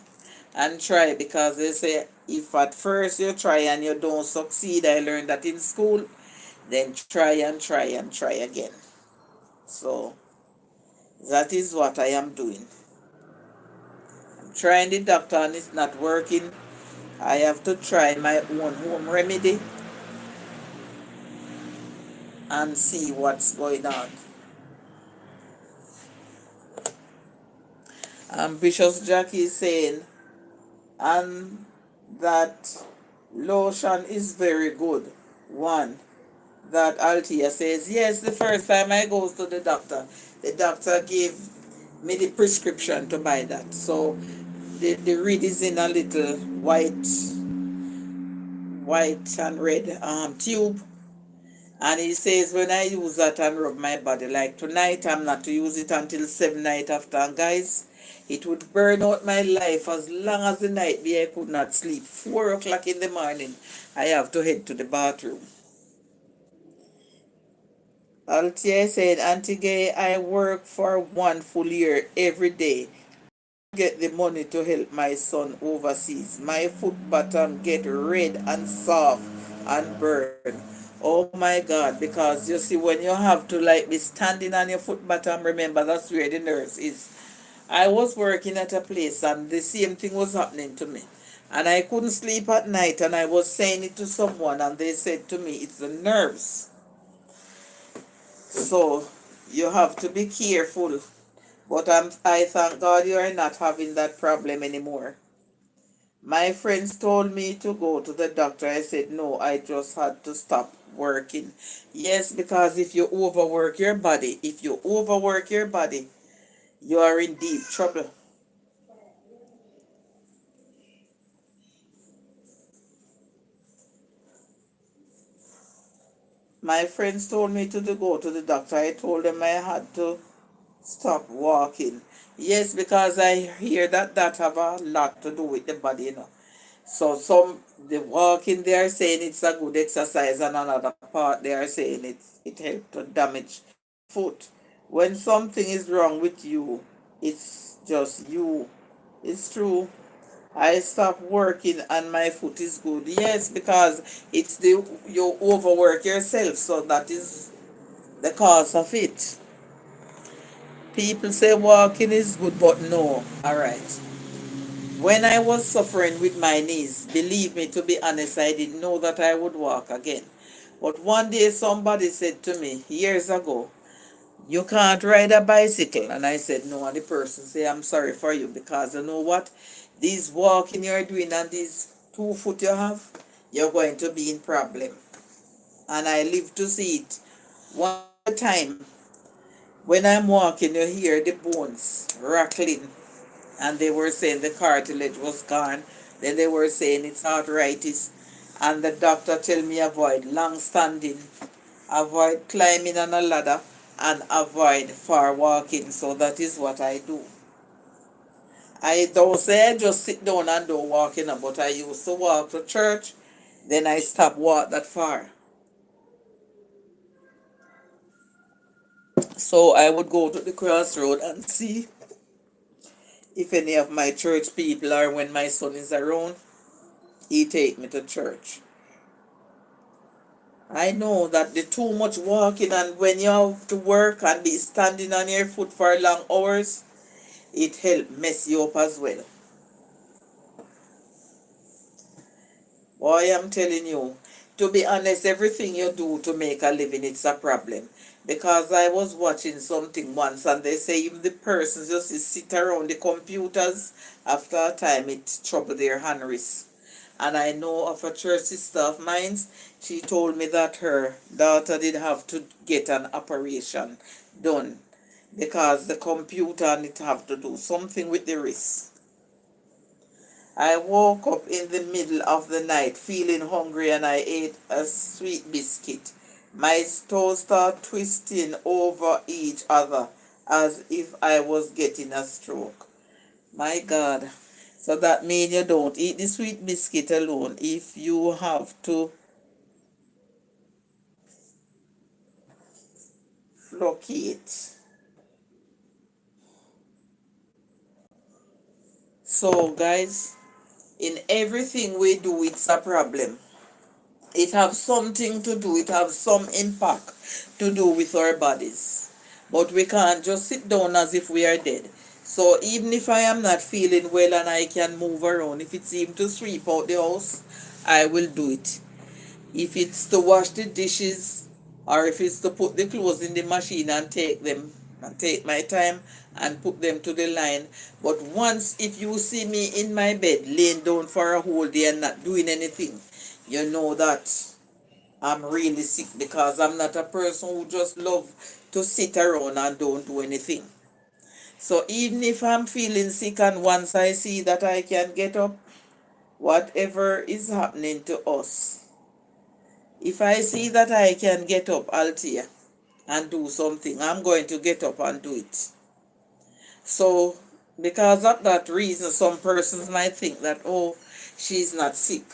and try, because they say if at first you try and you don't succeed, I learned that in school, then try and try and try again. So that is what I am doing. I'm trying the doctor and it's not working. I have to try my own home remedy and see what's going on. Ambitious Jackie is saying, and that lotion is very good. One, that Altia says, yes, the first time I goes to the doctor gave me the prescription to buy that. So the reed is in a little white and red tube. And he says when I use that and rub my body, like tonight, I'm not to use it until 7 night after. And guys, it would burn out my life as long as the night be I could not sleep. 4 o'clock in the morning, I have to head to the bathroom. Altia said, Auntie Gay, I work for 1 full year every day. Get the money to help my son overseas. My foot bottom get red and soft and burn. Oh my God, because you see when you have to like be standing on your foot bottom, remember that's where the nurse is. I was working at a place and the same thing was happening to me. And I couldn't sleep at night and I was saying it to someone and they said to me, it's the nerves. So you have to be careful. But I thank God you are not having that problem anymore. My friends told me to go to the doctor. I said, no, I just had to stop working. Yes, because if you overwork your body, you are in deep trouble. My friends told me to go to the doctor. I told them I had to stop walking. Yes, because I hear that have a lot to do with the body, So the walking they are saying it's a good exercise, and another part they are saying it helps to damage foot. When something is wrong with you, it's just you. It's true. I stopped working and my foot is good. Yes, because it's the you overwork yourself, so that is the cause of it. People say walking is good, but no. All right. When I was suffering with my knees, believe me, to be honest, I didn't know that I would walk again. But one day somebody said to me years ago, you can't ride a bicycle. And I said, no. And the person said, I'm sorry for you, because you know what? These walking you're doing and these 2 foot you have, you're going to be in problem. And I live to see it. One time, when I'm walking, you hear the bones rattling, and they were saying the cartilage was gone. Then they were saying it's arthritis. And the doctor tell me avoid long standing, avoid climbing on a ladder, and avoid far walking. So that is what I do. I don't say I just sit down and don't walk, but I used to walk to church. Then I stopped walk that far. So I would go to the crossroad and see if any of my church people, or when my son is around, he take me to church. I know that the too much walking, and when you have to work and be standing on your foot for long hours, it help mess you up as well. Boy, I'm telling you, to be honest, everything you do to make a living, it's a problem. Because I was watching something once and they say if the persons just sit around the computers, after a time it trouble their hand wrist. And I know of a church sister of mine, she told me that her daughter did have to get an operation done because the computer and it have to do something with the wrist. I woke up in the middle of the night feeling hungry and I ate a sweet biscuit. My toes started twisting over each other as if I was getting a stroke. My God. So that means you don't eat the sweet biscuit alone. If you have to flocate. So guys, In everything we do, it's a problem. It have something to do, it have some impact to do with our bodies. But we can't just sit down as if we are dead. So even if I am not feeling well and I can move around, if it's even to sweep out the house, I will do it. If it's to wash the dishes, or if it's to put the clothes in the machine and take them and take my time and put them to the line. But once, if you see me in my bed laying down for a whole day and not doing anything, you know that I'm really sick, because I'm not a person who just love to sit around and don't do anything. So even if I'm feeling sick and once I see that I can get up, whatever is happening to us, if I see that I can get up, Altia, and do something, I'm going to get up and do it. So because of that reason, some persons might think that, oh, she's not sick.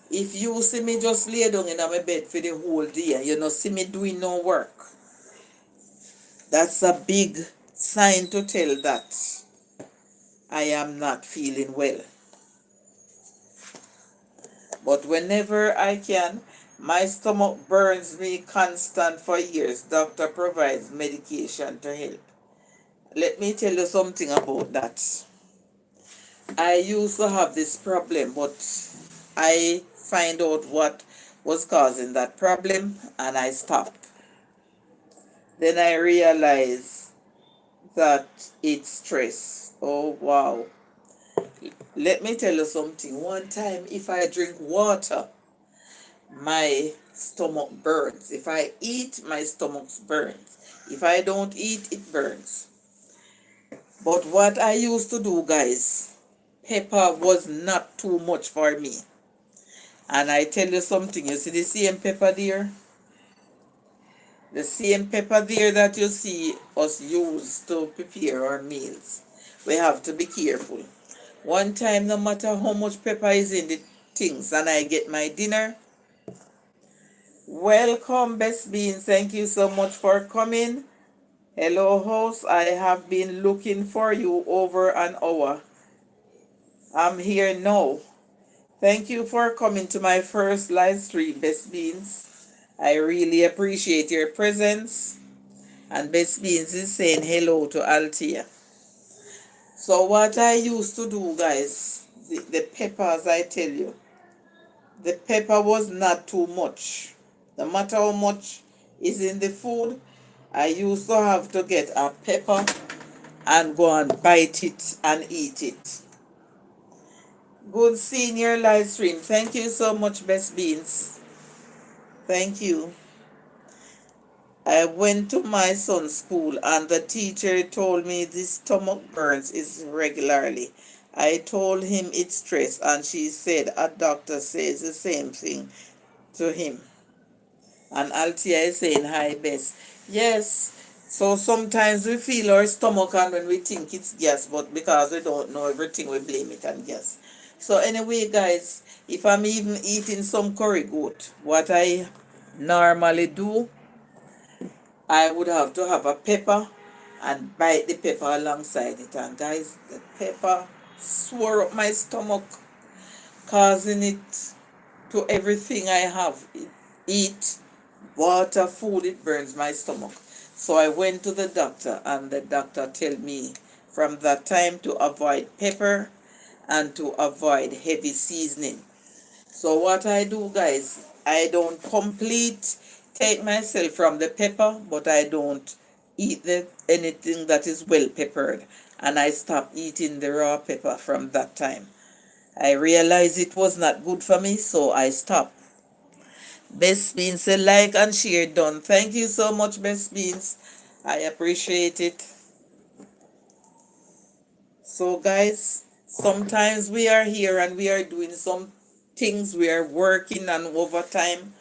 If you see me just lay down in my bed for the whole day, you know, see me doing no work, that's a big sign to tell that I am not feeling well. But whenever I can, my stomach burns me constant for years. Doctor provides medication to help. Let me tell you something about that. I used to have this problem, but I find out what was causing that problem and I stopped. Then I realized that it's stress. Oh wow. Let me tell you something. One time, if I drink water, my stomach burns. If I eat, my stomach burns. If I don't eat, it burns. But what I used to do, guys, pepper was not too much for me. And I tell you something, you see the same pepper there? The same pepper there that you see us use to prepare our meals. We have to be careful. One time, no matter how much pepper is in the things and I get my dinner. Welcome, Best Beans. Thank you so much for coming. Hello, host. I have been looking for you over an hour. I'm here now. Thank you for coming to my first live stream, Best Beans. I really appreciate your presence. And Best Beans is saying hello to Altia. So what I used to do, guys, the peppers, I tell you, the pepper was not too much. No matter how much is in the food, I used to have to get a pepper and go and bite it and eat it. Good seeing your live stream. Thank you so much, Best Beans. Thank you. I went to my son's school and the teacher told me this stomach burns is regularly. I told him it's stress and she said a doctor says the same thing to him. And Altia is saying hi, Bess. Yes. So sometimes we feel our stomach and when we think it's gas, but because we don't know everything, we blame it on gas. So anyway, guys, if I'm even eating some curry goat, what I normally do, I would have to have a pepper and bite the pepper alongside it. And guys, the pepper swore up my stomach, causing it to everything I have. Eat, water, food, it burns my stomach. So I went to the doctor and the doctor told me from that time to avoid pepper and to avoid heavy seasoning. So what I do, guys, I don't take myself from the pepper, but I don't eat anything that is well peppered. And I stopped eating the raw pepper from that time. I realized it was not good for me, so I stopped. Best Beans, say like and share done. Thank you so much, Best Beans. I appreciate it. So guys, sometimes we are here and we are doing some things. We are working and overtime.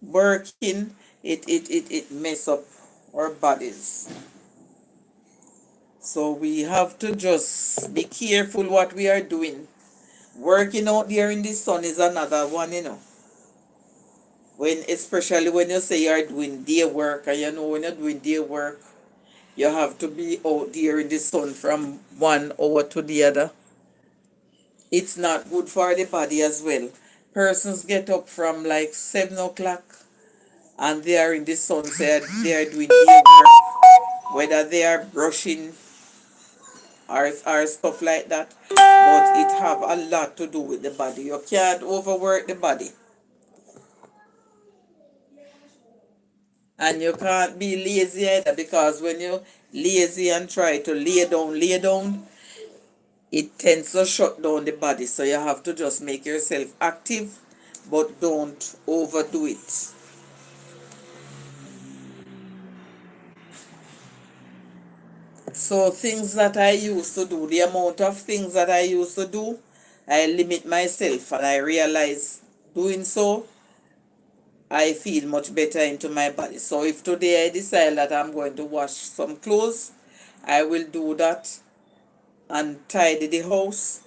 Working, it mess up our bodies. So we have to just be careful what we are doing. Working out there in the sun is another one, you know. Especially when you say you're doing day work, and you know when you're doing day work, You have to be out there in the sun from 1 hour to the other. It's not good for the body as well. Persons get up from like 7 o'clock and they are in the sun, so they are doing their work, whether they are brushing or stuff like that. But it have a lot to do with the body. You can't overwork the body. And you can't be lazy either, because when you lazy and try to lay down, it tends to shut down the body. So you have to just make yourself active, but don't overdo it. So things that I used to do, the amount of things that I used to do, I limit myself, and I realize doing so, I feel much better into my body. So if today I decide that I'm going to wash some clothes, I will do that and tidy the house,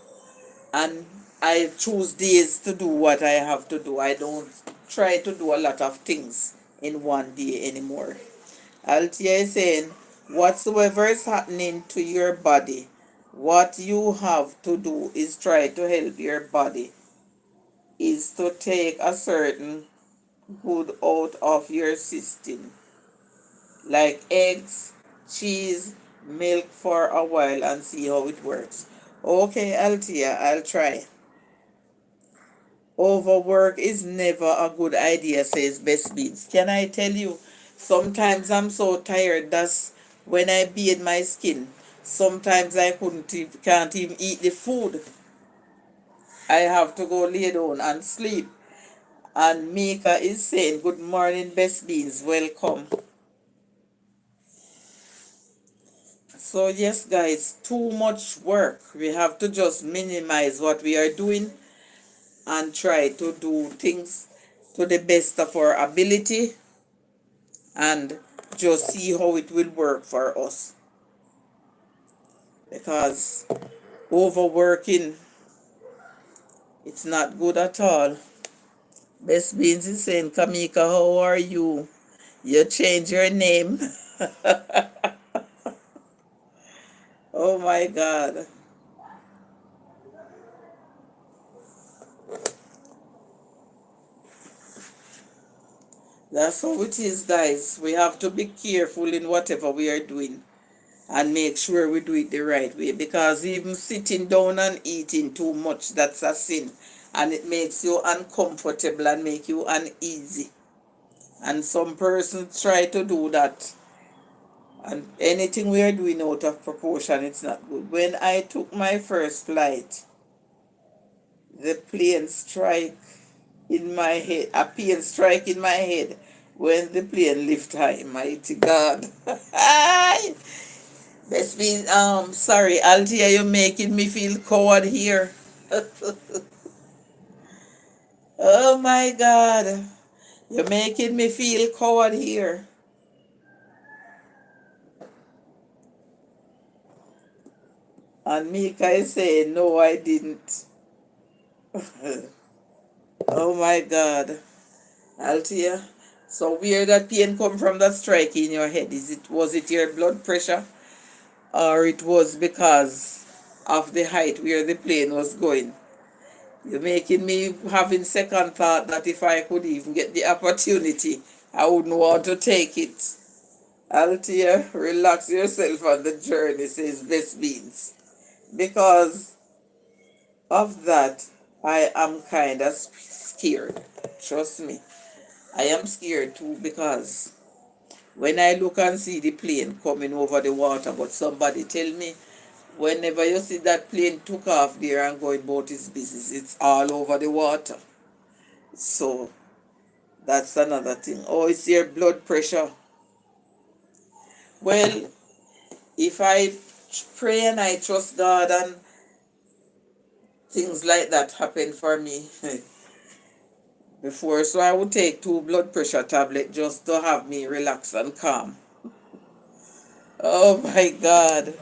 and I choose days to do what I have to do. I don't try to do a lot of things in one day anymore. Althea is saying, whatsoever is happening to your body, what you have to do is try to help your body, is to take a certain good out of your system, like eggs, cheese, milk for a while and see how it works. Okay, Althea, I'll try. Overwork is never a good idea, says Best Beans. Can I tell you, sometimes I'm so tired that's when I bathe my skin. Sometimes I can't even eat the food. I have to go lay down and sleep. And Mika is saying, good morning, Best Beans, welcome. So yes, guys, too much work. We have to just minimize what we are doing and try to do things to the best of our ability and just see how it will work for us. Because overworking, it's not good at all. Best Beans is saying, Kamika, how are you? You change your name. Oh my God. That's how it is, guys. We have to be careful in whatever we are doing and make sure we do it the right way, because even sitting down and eating too much, that's a sin, and it makes you uncomfortable and make you uneasy, and some persons try to do that, and anything we are doing out of proportion, it's not good. When I took my first flight, the plane strike in my head, a plane strike in my head when the plane lift high. Mighty God. Best be sorry, Althea, you're making me feel coward here. Oh my God. You're making me feel coward here. And Mika is saying, no, I didn't. Oh my God. Althea. So where that pain come from, that strike in your head? Was it your blood pressure? Or it was because of the height where the plane was going? You're making me having second thought that if I could even get the opportunity, I wouldn't want to take it. Althea, relax yourself on the journey, says Best Beans. Because of that, I am kind of scared. Trust me. I am scared too, because when I look and see the plane coming over the water, but somebody tell me, whenever you see that plane took off there and going about its business, it's all over the water. So that's another thing. Oh, it's your blood pressure. Well, if I pray and I trust God and things like that happen for me before, so I would take 2 blood pressure tablets just to have me relax and calm. Oh my God.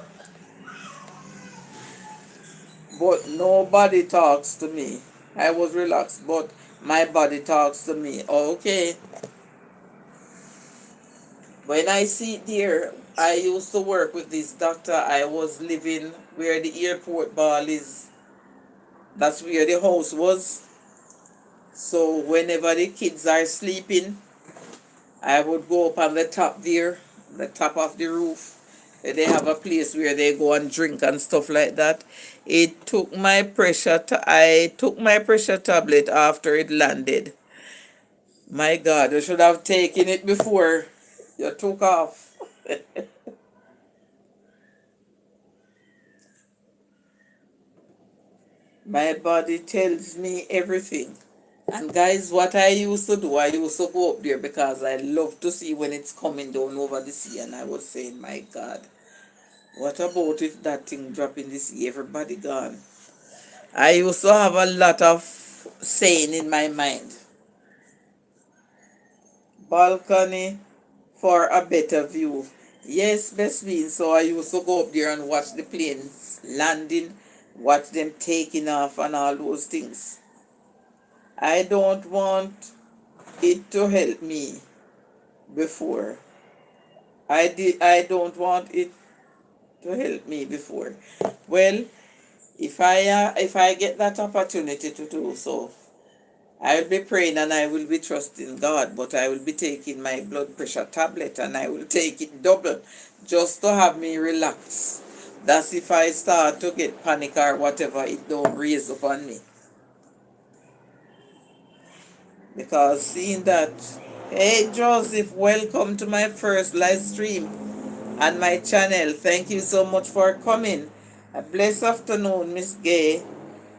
But nobody talks to me. I was relaxed, but my body talks to me. Okay. When I see it there, I used to work with this doctor. I was living where the airport ball is. That's where the house was. So whenever the kids are sleeping, I would go up on the top there, the top of the roof. They have a place where they go and drink and stuff like that. I took my pressure tablet after it landed. My God, you should have taken it before you took off. My body tells me everything. And guys, what I used to do, I used to go up there because I love to see when it's coming down over the sea. And I was saying, my God, what about if that thing drop in the sea? Everybody gone. I used to have a lot of saying in my mind. Balcony for a better view. Yes, best being. So I used to go up there and watch the planes landing, watch them taking off and all those things. I don't want it to help me before. I don't want it to help me before. Well, if I get that opportunity to do so, I will be praying and I will be trusting God, but I will be taking my blood pressure tablet and I will take it double just to have me relax. That's if I start to get panic or whatever, it don't raise up on me. Because seeing that, hey Joseph, welcome to my first live stream on my channel. Thank you so much for coming. A blessed afternoon, Miss Gay,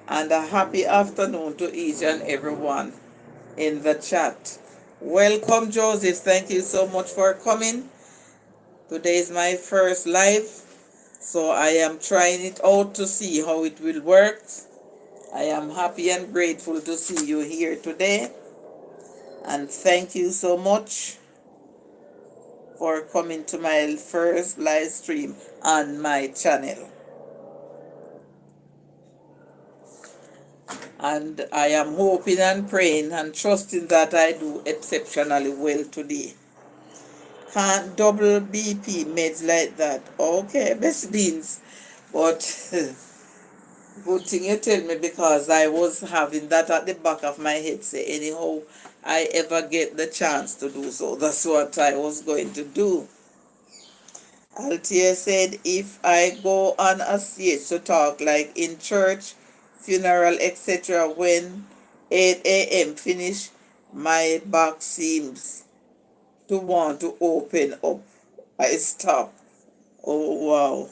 and a happy afternoon to each and everyone in the chat. Welcome, Joseph. Thank you so much for coming. Today is my first live, so I am trying it out to see how it will work. I am happy and grateful to see you here today, and thank you so much for coming to my first live stream on my channel. And I am hoping and praying and trusting that I do exceptionally well today. Can't double BP meds like that. Okay, best beans. But good thing you tell me because I was having that at the back of my head. Say anyhow I ever get the chance to do so, that's what I was going to do. Altia said if I go on a stage to talk like in church, funeral, etc., when 8 a.m. finish, my back seems to want to open up. I stop. Oh wow.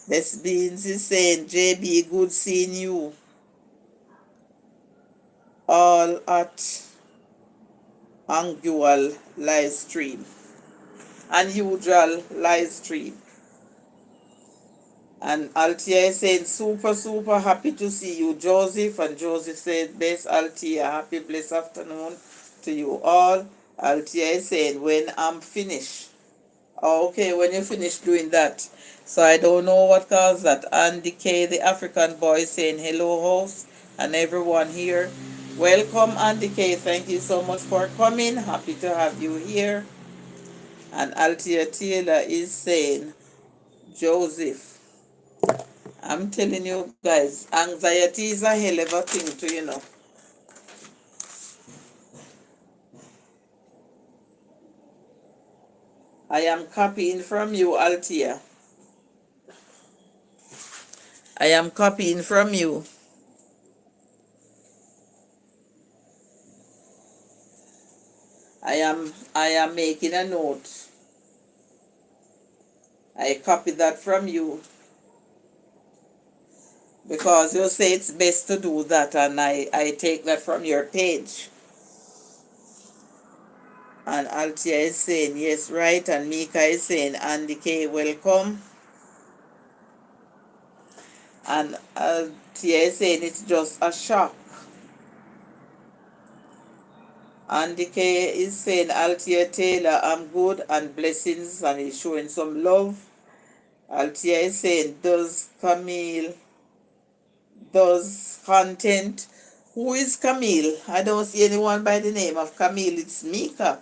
Best Beans is saying, JB, good seeing you all at unusual live stream. Unusual live stream. And Altia is saying, super happy to see you, Joseph. And Joseph said, best Altia, happy blessed afternoon to you all. Altia is saying, when I'm finished. Okay, when you finish doing that. So I don't know what caused that. Andy K, the African boy, saying hello, host, and everyone here. Welcome, Andy K. Thank you so much for coming. Happy to have you here. And Altia Taylor is saying, Joseph, I'm telling you guys, anxiety is a hell of a thing to, I am copying from you, Altia. I am copying from you. I am making a note. I copy that from you because you say it's best to do that, and I take that from your page. And Altia is saying yes, right, and Mika is saying Andy K, welcome. And Altia is saying it's just a shock. Andy K is saying Altia Taylor, I'm good and blessings, and he's showing some love. Altia is saying does content. Who is Camille? I don't see anyone by the name of Camille. It's Mika.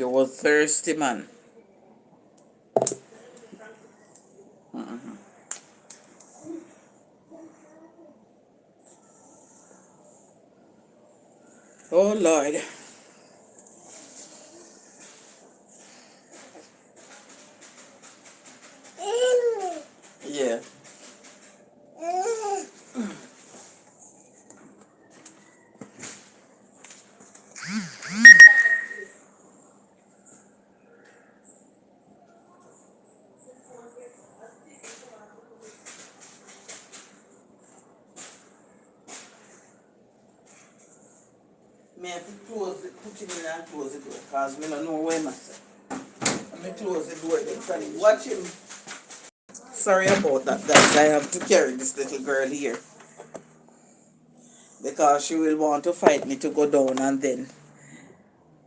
You were thirsty, man. Oh, Lord. Yeah. Me have to close it, put him in and close the door, because I don't know where myself. Let me close the door then. Can you watch him? Sorry about that, guys. I have to carry this little girl here. Because she will want to fight me to go down and then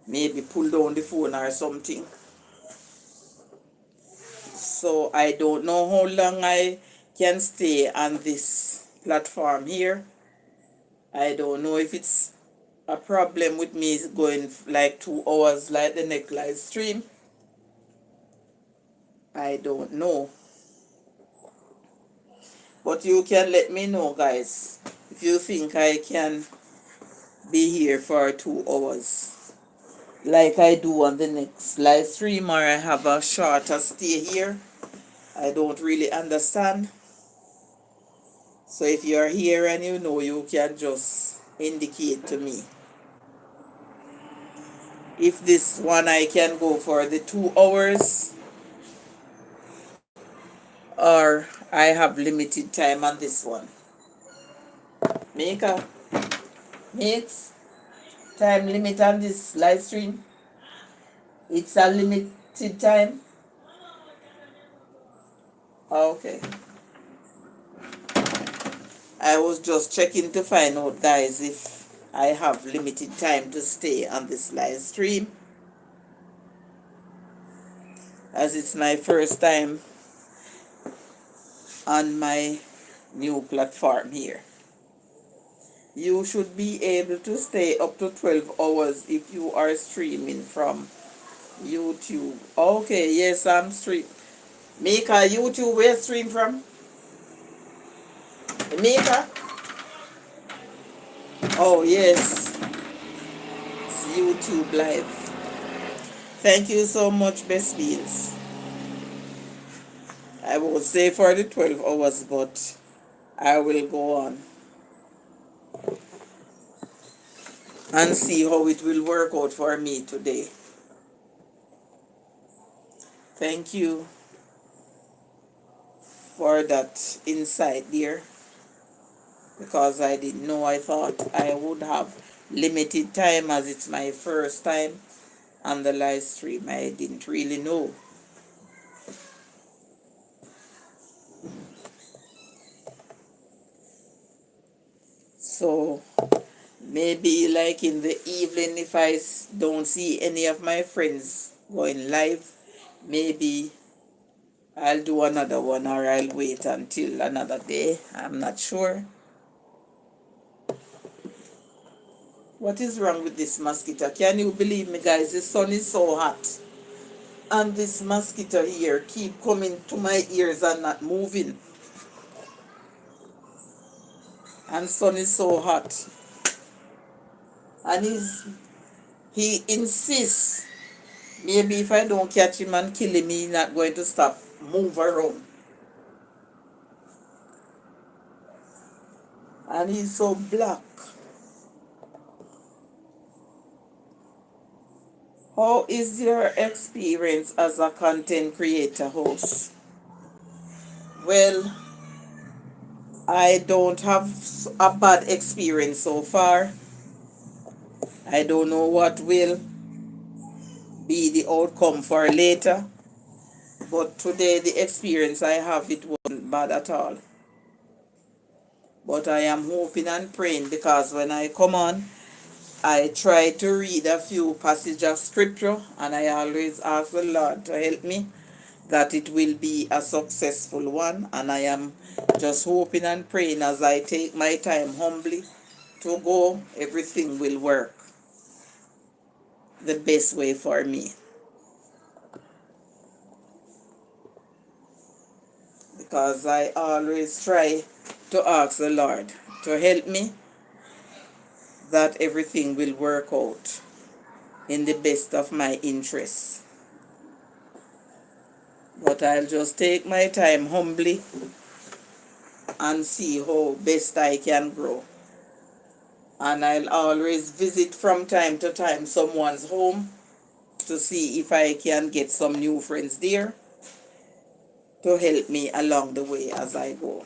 maybe pull down the phone or something. So I don't know how long I can stay on this platform here. I don't know if it's a problem with me going like 2 hours like the next live stream. I don't know. But you can let me know, guys, if you think I can be here for 2 hours like I do on the next live stream, or I have a shorter stay here. I don't really understand. So if you're here and you know, you can just indicate to me. If this one I can go for the 2 hours, or I have limited time on this one. Maker, mates, time limit on this live stream. It's a limited time. Okay. I was just checking to find out, guys, if I have limited time to stay on this live stream, as it's my first time on my new platform here. You should be able to stay up to 12 hours if you are streaming from YouTube. Okay, yes, I'm stream. Mika, YouTube, where stream from? Mika? Oh, yes. It's YouTube Live. Thank you so much, Best Beans. I would say for the 12 hours, but I will go on and see how it will work out for me today. Thank you for that insight there, because I didn't know. I thought I would have limited time as it's my first time on the live stream. I didn't really know. So maybe like in the evening, if I don't see any of my friends going live, maybe I'll do another one, or I'll wait until another day. I'm not sure. What is wrong with this mosquito? Can you believe me, guys? The sun is so hot, and this mosquito here keep coming to my ears and not moving. And sun is so hot, and he insists maybe if I don't catch him and kill him, he's not going to stop move around. And he's so black. How is your experience as a content creator host? Well, I don't have a bad experience so far. I don't know what will be the outcome for later. But today, the experience I have, it wasn't bad at all. But I am hoping and praying, because when I come on, I try to read a few passages of scripture, and I always ask the Lord to help me that it will be a successful one. And I am just hoping and praying, as I take my time humbly to go, everything will work the best way for me. because I always try to ask the Lord to help me that everything will work out in the best of my interests. But I'll just take my time humbly and see how best I can grow. And I'll always visit from time to time someone's home to see if I can get some new friends there to help me along the way as I go.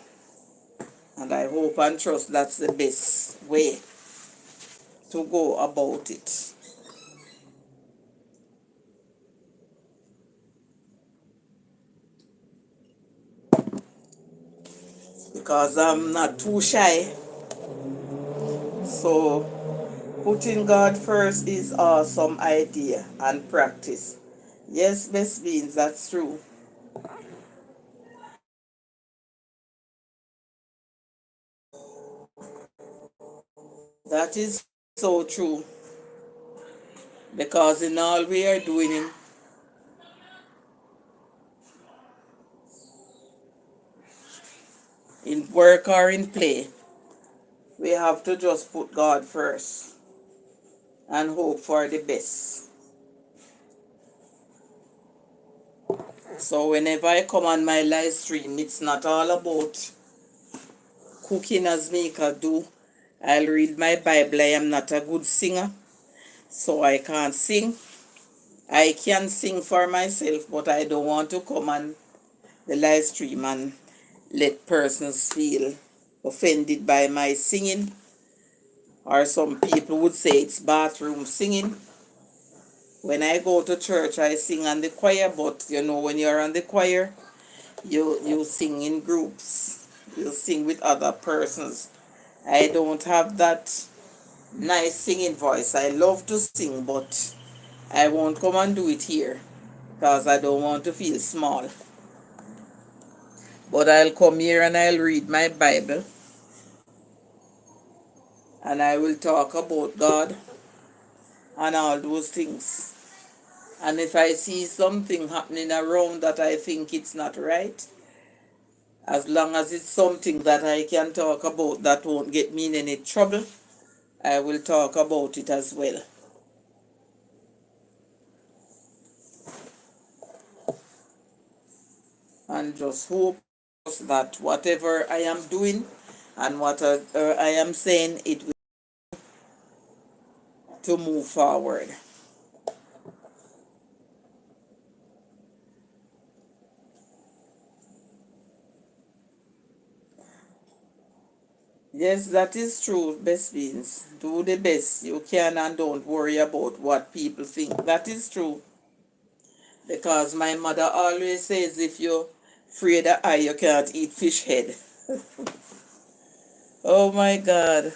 And I hope and trust that's the best way to go about it. Because I'm not too shy. So putting God first is awesome idea and practice. Yes, Best Beans, that's true. That is so true. Because in all we are doing in work or in play, we have to just put God first and hope for the best. So whenever I come on my live stream, it's not all about cooking as Mika do. I'll read my Bible. I am not a good singer, so I can't sing. I can sing for myself, but I don't want to come on the live stream and let persons feel offended by my singing. Or some people would say it's bathroom singing. When I go to church, I sing on the choir, but you know, when you're on the choir, you sing in groups. You sing with other persons. I don't have that nice singing voice. I love to sing, but I won't come and do it here because I don't want to feel small. But I'll come here and I'll read my Bible and I will talk about God and all those things. And if I see something happening around that I think it's not right, as long as it's something that I can talk about that won't get me in any trouble, I will talk about it as well. And just hope that whatever I am doing and whatever I am saying, it will to move forward. Yes, that is true, Best Beans. Do the best you can and don't worry about what people think. That is true. Because my mother always says if you're afraid of eye, you can't eat fish head. Oh my God.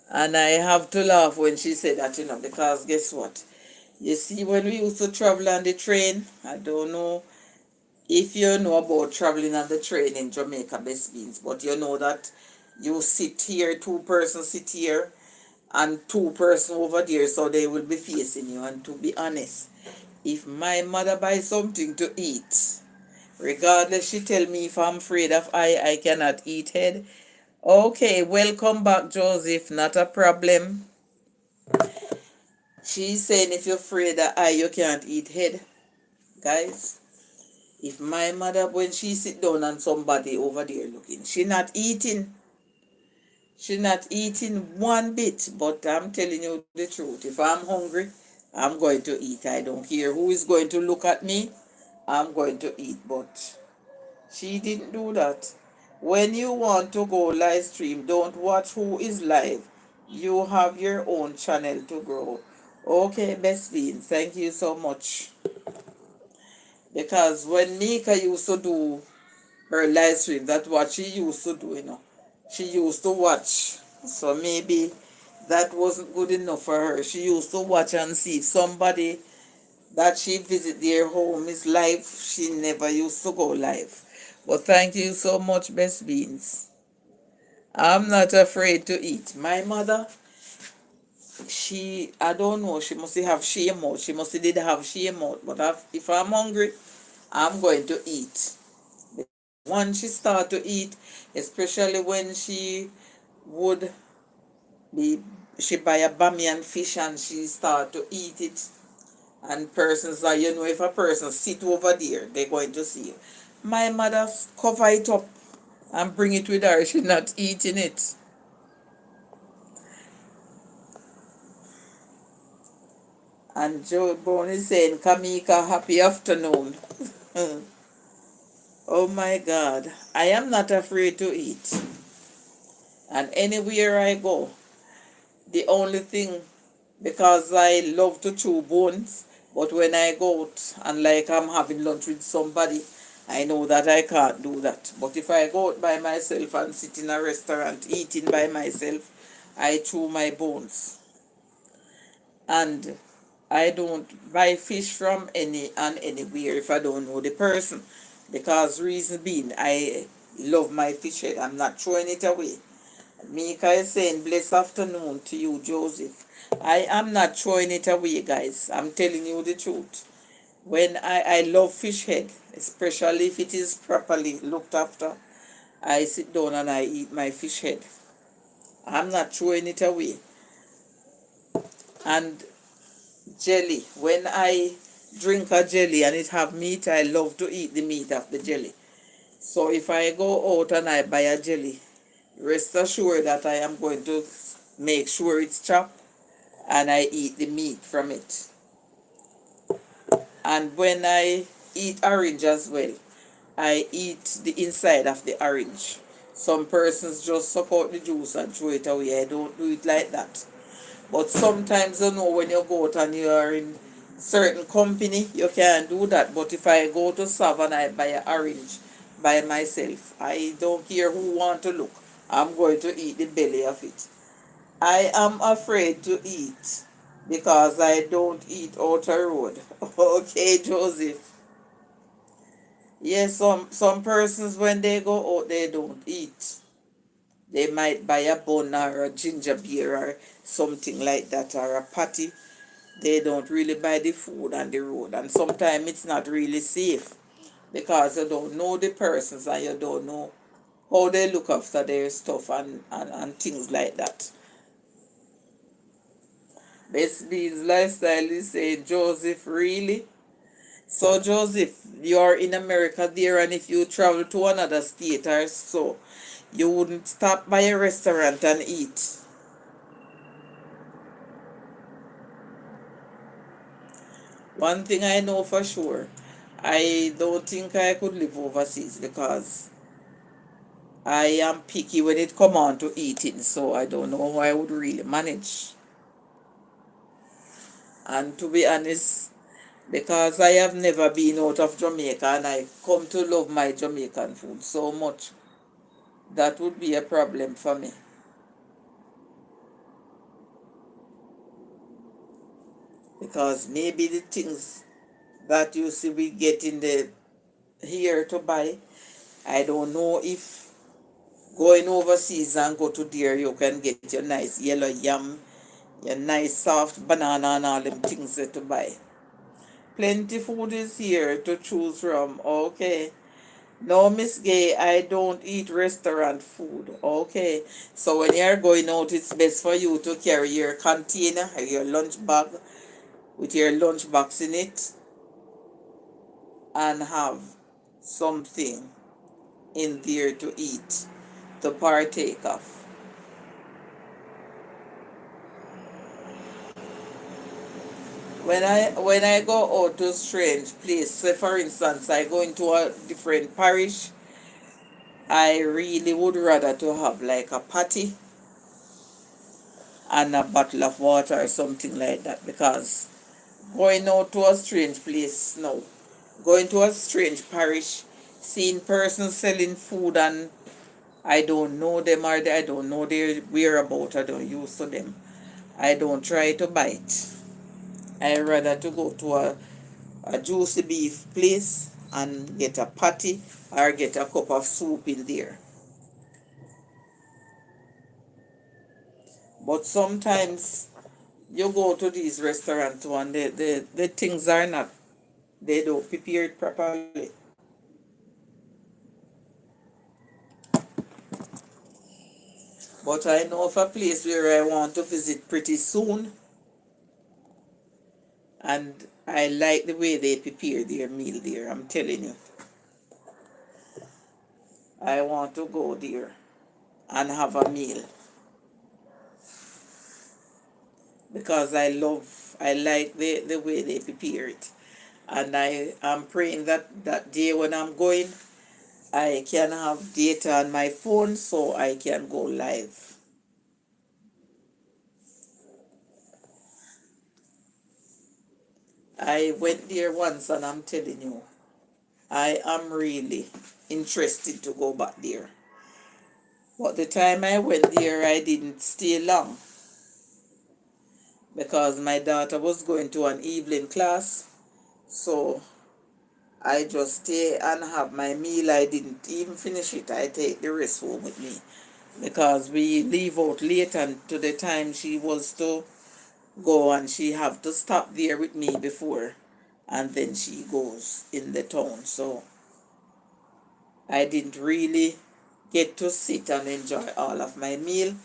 And I have to laugh when she said that, because guess what? You see, when we used to travel on the train, I don't know if you know about traveling on the train in Jamaica, Best Beans, but you know that you sit here, two persons sit here, and two persons over there, so they will be facing you. And to be honest, if my mother buys something to eat, regardless she tell me if I'm afraid of I cannot eat head. Okay, welcome back, Joseph. Not a problem. She's saying if you're afraid of you can't eat head. Guys, if my mother, when she sit down and somebody over there looking, she not eating. She not eating one bit. But I'm telling you the truth. If I'm hungry, I'm going to eat. I don't care who is going to look at me. I'm going to eat. But she didn't do that. When you want to go live stream, don't watch who is live. You have your own channel to grow. Okay, Best Bean, thank you so much. Because when Mika used to do her live stream, that's what she used to do. She used to watch. So maybe that wasn't good enough for her. She used to watch and see if somebody that she visit their home is live. She never used to go live. But thank you so much, Best Beans. I'm not afraid to eat. My mother, I don't know, she must have shame out. She must did have shame out. But if I'm hungry, I'm going to eat. Once she start to eat, especially when would be she buy a bamiyan fish and she start to eat it, and persons are, if a person sit over there, they're going to see. My mother cover it up and bring it with her. She's not eating it. And Joe Brown is saying, Kamika, happy afternoon. Oh my God. I am not afraid to eat. And anywhere I go, the only thing, because I love to chew bones, but when I go out and like I'm having lunch with somebody, I know that I can't do that. But if I go out by myself and sit in a restaurant eating by myself, I chew my bones. And I don't buy fish from any and anywhere if I don't know the person. Because reason being, I love my fish head. I'm not throwing it away. Mika is saying, blessed afternoon to you, Joseph. I am not throwing it away, guys. I'm telling you the truth. When I love fish head, especially if it is properly looked after, I sit down and I eat my fish head. I'm not throwing it away. And jelly, when I drink a jelly and it have meat, I love to eat the meat of the jelly. So if I go out and I buy a jelly, rest assured that I am going to make sure it's chopped and I eat the meat from it. And when I eat orange as well, I eat the inside of the orange. Some persons just suck out the juice and throw it away. I don't do it like that. But sometimes, when you go out and you are in certain company, you can do that. But if I go to Savannah, I buy an orange by myself. I don't care who want to look. I'm going to eat the belly of it. I am afraid to eat because I don't eat out a road. Okay, Joseph. Yes, some persons when they go out they don't eat. They might buy a bun or a ginger beer or something like that or a patty. They don't really buy the food on the road, and sometimes it's not really safe because you don't know the persons and you don't know how they look after their stuff and things like that. Best Beans Lifestyle is saying, Joseph, really? So, Joseph, you're in America there, and if you travel to another state or so, you wouldn't stop by a restaurant and eat. One thing I know for sure, I don't think I could live overseas because I am picky when it come on to eating, so I don't know how I would really manage. And to be honest, because I have never been out of Jamaica and I come to love my Jamaican food so much, that would be a problem for me. Because maybe the things that you see we get in the here to buy, I don't know if going overseas and go to there you can get your nice yellow yam, your nice soft banana and all them things that to buy. Plenty food is here to choose from. Okay. No, Miss Gay, I don't eat restaurant food. Okay. So when you're going out, it's best for you to carry your container, your lunch bag with your lunch box in it and have something in there to eat, to partake of. When I go out to a strange place, say for instance I go into a different parish, I really would rather to have like a patty and a bottle of water or something like that, because going out to a strange place now, going to a strange parish, seeing persons selling food and I don't know them or I don't know their whereabouts, I don't use to them. I don't try to bite. I rather to go to a juicy beef place and get a patty or get a cup of soup in there. But sometimes you go to these restaurants and the things are not they don't prepare it properly. But I know of a place where I want to visit pretty soon, and I like the way they prepare their meal there. I'm telling you, I want to go there and have a meal because I like the way they prepare it. And I am praying that that day when I'm going, I can have data on my phone so I can go live. I went there once and I'm telling you, I am really interested to go back there. But the time I went there, I didn't stay long because my daughter was going to an evening class. So I just stay and have my meal. I didn't even finish it. I take the rest home with me because we leave out late, and to the time she was to go, and she have to stop there with me before, and then she goes in the town. So I didn't really get to sit and enjoy all of my meal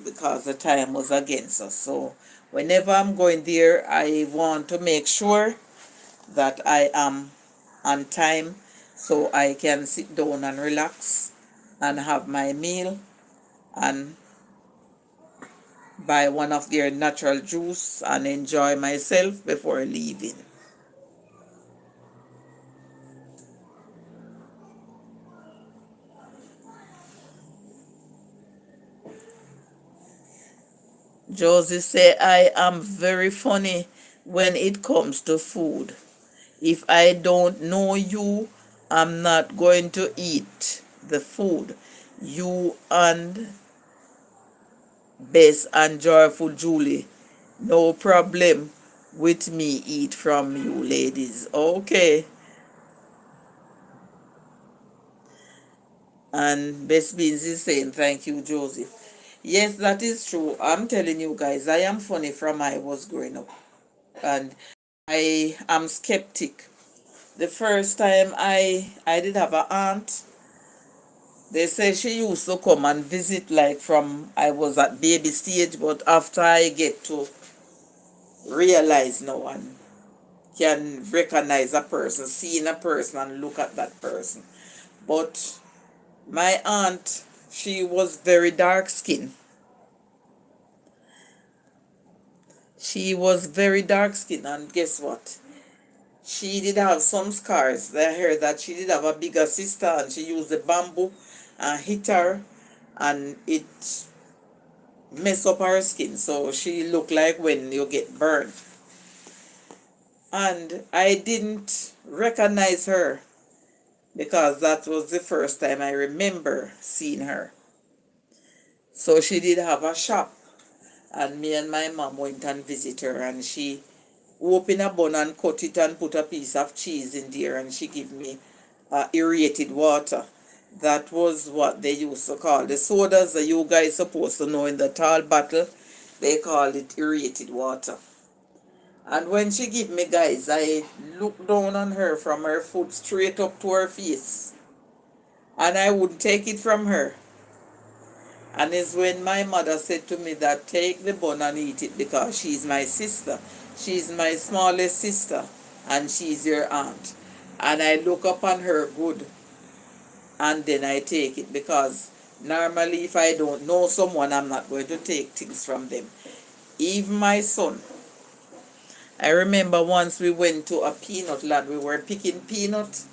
because the time was against us. So whenever I'm going there, I want to make sure that I am on time so I can sit down and relax and have my meal and buy one of their natural juice and enjoy myself before leaving. Josie say I am very funny when it comes to food. If I don't know you, I'm not going to eat the food. You and Bess and Joyful Julie, no problem with me eat from you ladies. Okay. And Best Beans is saying thank you, Joseph. Yes, that is true. I'm telling you guys, I am funny from I was growing up. And I am skeptic. The first time I did have an aunt, they say she used to come and visit like from I was at baby stage, but after I get to realize now and can recognize a person, seeing a person and look at that person. But my aunt, she was very dark skinned. She was very dark skinned, and guess what? She did have some scars. I heard that she did have a bigger sister and she used the bamboo and hit her, and it messed up her skin. So she looked like when you get burned. And I didn't recognize her because that was the first time I remember seeing her. So she did have a shop, and me and my mom went and visit her, and she opened a bun and cut it and put a piece of cheese in there, and she gave me aerated water. That was what they used to call the sodas that you guys supposed to know in the tall bottle. They called it aerated water. And when she gave me, guys, I looked down on her from her foot straight up to her face, and I wouldn't take it from her. And it's when my mother said to me that take the bun and eat it because she's my sister. She's my smallest sister and she's your aunt. And I look upon her good and then I take it because normally if I don't know someone, I'm not going to take things from them. Even my son. I remember once we went to a peanut land. We were picking peanuts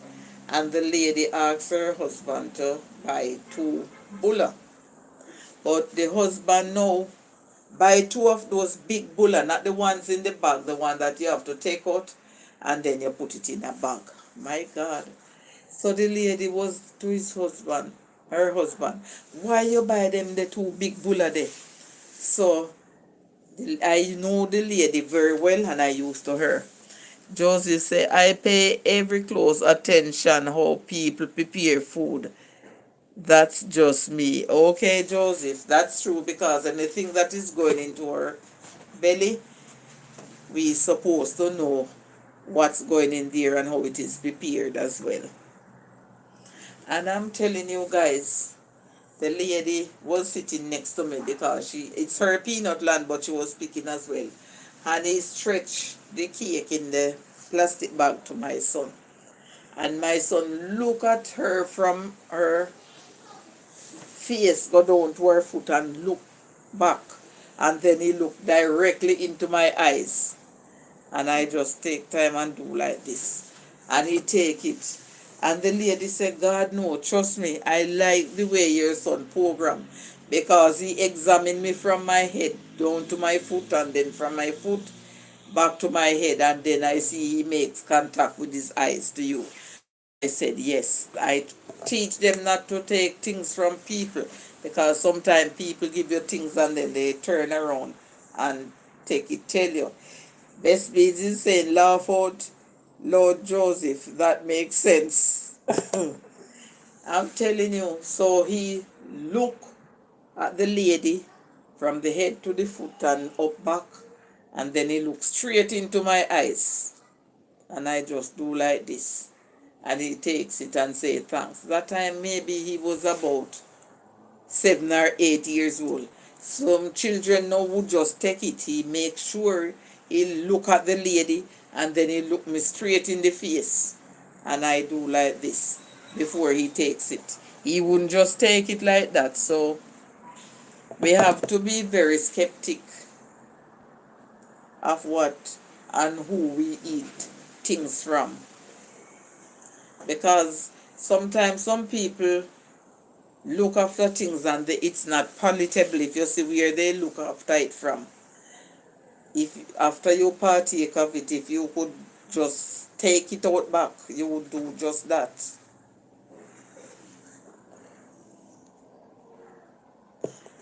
and the lady asked her husband to buy 2 bulla. But the husband now buy 2 of those big bulla, not the ones in the bag, the one that you have to take out and then you put it in a bag. My God. So the lady was to his husband, her husband, why you buy them the 2 big bulla there? So I know the lady very well and I used to her. Josie say, I pay every close attention how people prepare food. That's just me. Okay, Joseph, that's true because anything that is going into our belly, we supposed to know what's going in there and how it is prepared as well. And I'm telling you guys, the lady was sitting next to me because it's her peanut land, but she was speaking as well. And he stretched the cake in the plastic bag to my son. And my son looked at her from her face, go down to her foot and look back. And then he looked directly into my eyes. And I just take time and do like this. And he take it. And the lady said, God, no, trust me, I like the way your son program. Because he examined me from my head down to my foot, and then from my foot back to my head. And then I see he makes contact with his eyes to you. I said, yes. I teach them not to take things from people. Because sometimes people give you things and then they turn around and take it, tell you. Best Bees is saying, laugh out, Lord Joseph. That makes sense. I'm telling you. So he looked at the lady from the head to the foot and up back. And then he looked straight into my eyes. And I just do like this. And he takes it and say thanks. That time maybe he was about 7 or 8 years old. Some children now would just take it. He makes sure he look at the lady and then he look me straight in the face. And I do like this before he takes it. He wouldn't just take it like that. So we have to be very skeptic of what and who we eat things from. Because sometimes some people look after things and it's not palatable. If you see where they look after it from, if after you partake of it, if you could just take it out back, you would do just that.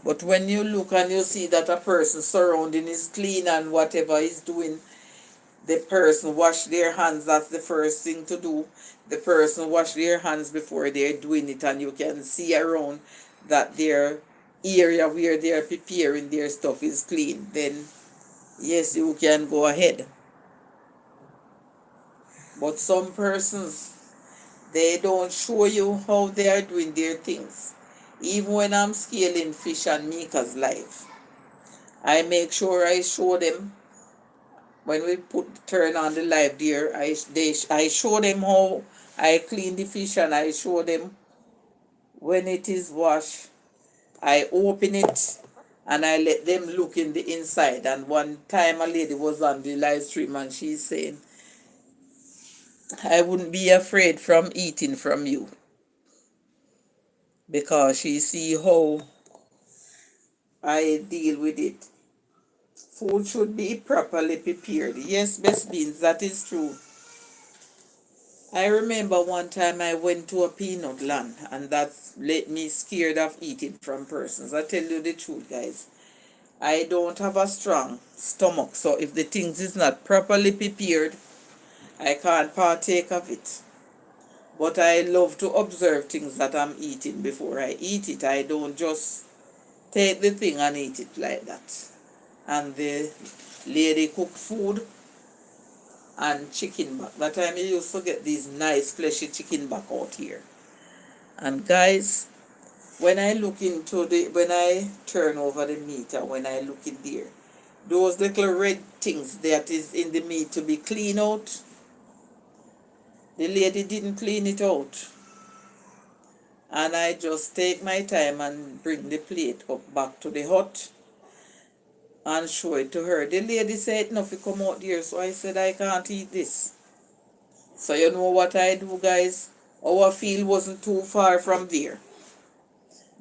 But when you look and you see that a person's surrounding is clean and whatever he's doing, the person wash their hands. That's the first thing to do. The person wash their hands before they're doing it, and you can see around that their area where they're preparing their stuff is clean. Then yes, you can go ahead. But some persons, they don't show you how they are doing their things. Even when I'm scaling fish on Mika's live, I make sure I show them. When we turn on the live there, I show them how I clean the fish, and I show them when it is washed. I open it and I let them look in the inside. And one time a lady was on the live stream and she's saying, I wouldn't be afraid from eating from you, because she see how I deal with it. Food should be properly prepared. Yes, Best Beans, that is true. I remember one time I went to a peanut land, and that let me scared of eating from persons. I tell you the truth, guys. I don't have a strong stomach, so if the things is not properly prepared, I can't partake of it. But I love to observe things that I'm eating before I eat it. I don't just take the thing and eat it like that. And the lady cooked food and chicken back. That time you used to get these nice fleshy chicken back out here. And guys, when I turn over the meat and when I look in there, those little red things that is in the meat to be cleaned out, the lady didn't clean it out. And I just take my time and bring the plate up back to the hut and show it to her. The lady said nothing come out there, so I said I can't eat this. So you know what I do, guys? Our field wasn't too far from there.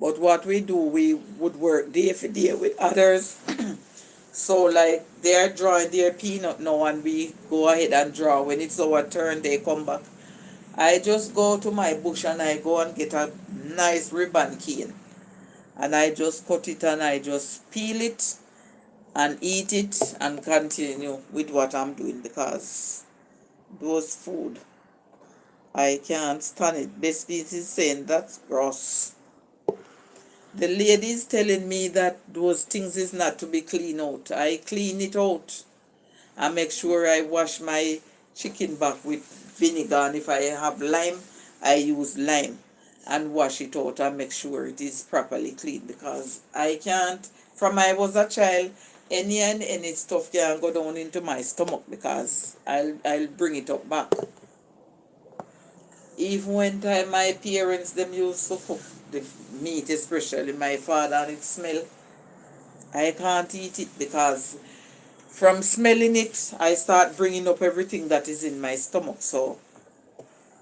But what we do, we would work day for day with others. So like they are drawing their peanut now and we go ahead and draw. When it's our turn, they come back. I just go to my bush and I go and get a nice ribbon cane. And I just cut it and I just peel it and eat it and continue with what I'm doing, because those food, I can't stand it. Best Beats is saying that's gross. The lady is telling me that those things is not to be cleaned out. I clean it out. I make sure I wash my chicken back with vinegar, and if I have lime, I use lime and wash it out and make sure it is properly clean, because I can't, from I was a child, any and any stuff can go down into my stomach because I'll bring it up back. Even when time my parents them used to cook the meat, especially my father, and it smell, I can't eat it because from smelling it, I start bringing up everything that is in my stomach. So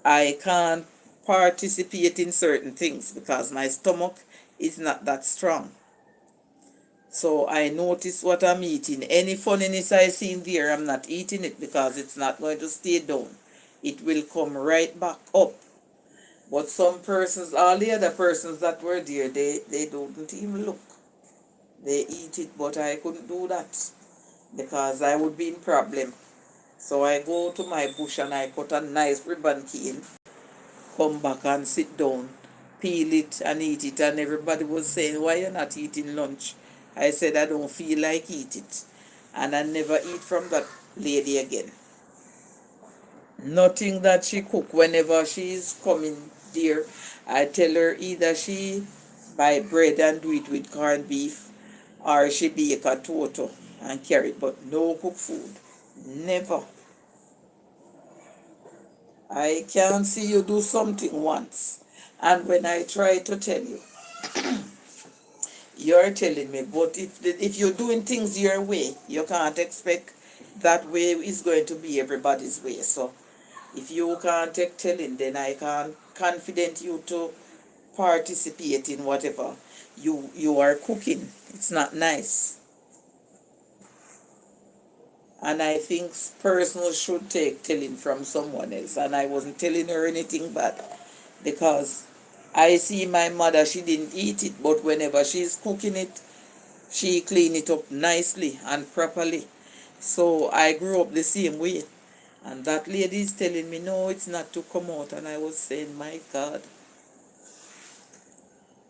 I can't participate in certain things because my stomach is not that strong. So I notice what I'm eating. Any funniness I see in there, I'm not eating it because it's not going to stay down. It will come right back up. But some persons, all the other persons that were there, they don't even look. They eat it, but I couldn't do that because I would be in problem. So I go to my bush and I cut a nice ribbon cane, come back and sit down, peel it and eat it. And everybody was saying, why you not eating lunch? I said, I don't feel like eat it. And I never eat from that lady again. Nothing that she cook whenever she's coming there, I tell her either she buy bread and do it with corned beef, or she bake a toto and carry it, but no cook food. Never. I can see you do something once, and when I try to tell you, you're telling me, but if you're doing things your way, you can't expect that way is going to be everybody's way. So if you can't take telling, then I can't confident you to participate in whatever you are cooking. It's not nice. And I think persons should take telling from someone else. And I wasn't telling her anything bad because I see my mother, she didn't eat it, but whenever she's cooking it, she clean it up nicely and properly. So I grew up the same way. And that lady is telling me, no, it's not to come out. And I was saying, my God,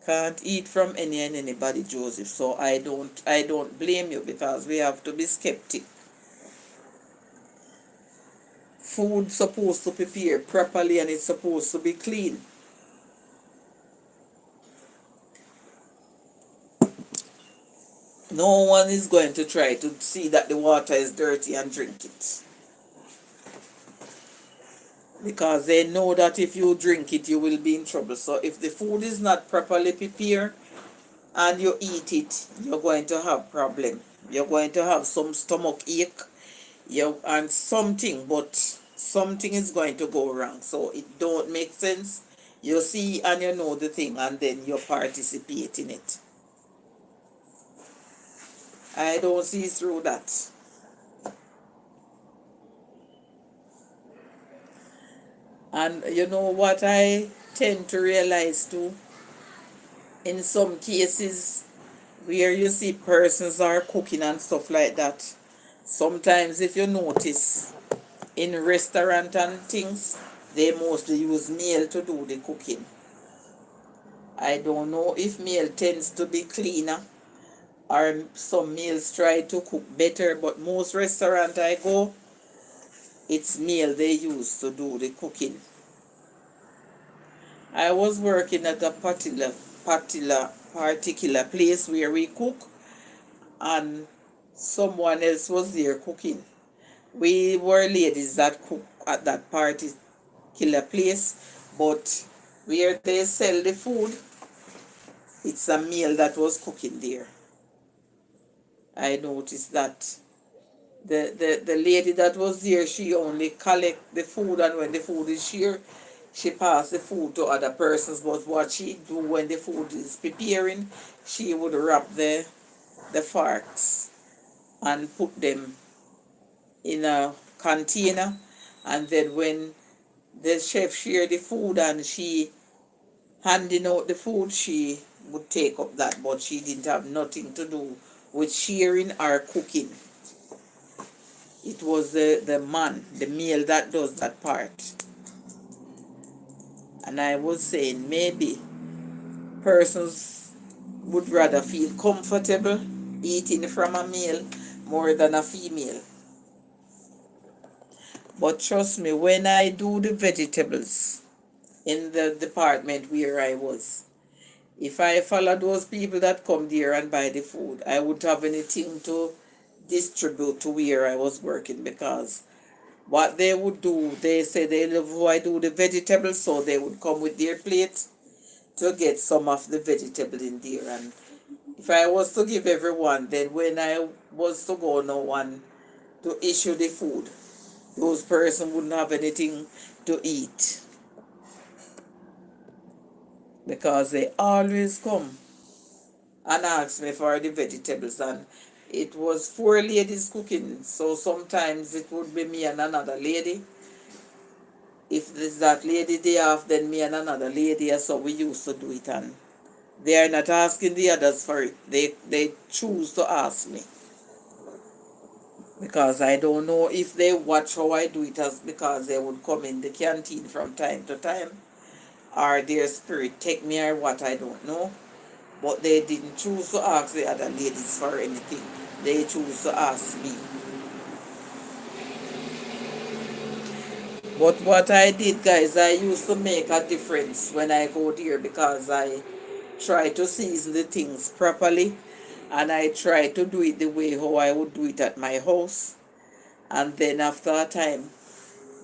can't eat from any and anybody, Joseph. So I don't blame you because we have to be skeptic. Food supposed to prepare properly and it's supposed to be clean. No one is going to try to see that the water is dirty and drink it. Because they know that if you drink it, you will be in trouble. So if the food is not properly prepared and you eat it, you're going to have problem. You're going to have some stomach ache and something, but something is going to go wrong. So it don't make sense. You see and you know the thing and then you participate in it. I don't see through that. And you know what I tend to realize too? In some cases where you see persons are cooking and stuff like that, sometimes if you notice in restaurant and things, they mostly use male to do the cooking. I don't know if male tends to be cleaner or some males try to cook better, but most restaurant I go, it's male they use to do the cooking. I was working at a particular place where we cook, and someone else was there cooking. We were ladies that cook at that particular place, but where they sell the food, it's a male that was cooking there. I noticed that the lady that was there, she only collect the food, and when the food is here, she pass the food to other persons. But what she do when the food is preparing, she would wrap the forks and put them in a container, and then when the chef share the food and she handing out the food, she would take up that, but she didn't have nothing to do with sharing or cooking. It was the man, the male, that does that part. And I was saying maybe persons would rather feel comfortable eating from a male more than a female. But trust me, when I do the vegetables in the department where I was, if I follow those people that come there and buy the food, I wouldn't have anything to distribute to where I was working, because what they would do, they say they love how I do the vegetables, so they would come with their plate to get some of the vegetable in there. And if I was to give everyone, then when I was to go now and to issue the food, those person wouldn't have anything to eat, because they always come and ask me for the vegetables. And it was four ladies cooking, so sometimes it would be me and another lady. If there's that lady day off, then me and another lady, so we used to do it. And they are not asking the others for it. They choose to ask me, because I don't know if they watch how I do it, as because they would come in the canteen from time to time, or their spirit take me, or what, I don't know. But they didn't choose to ask the other ladies for anything. They choose to ask me. But what I did, guys, I used to make a difference when I go there, because I try to season the things properly, and I try to do it the way how I would do it at my house. And then after a time,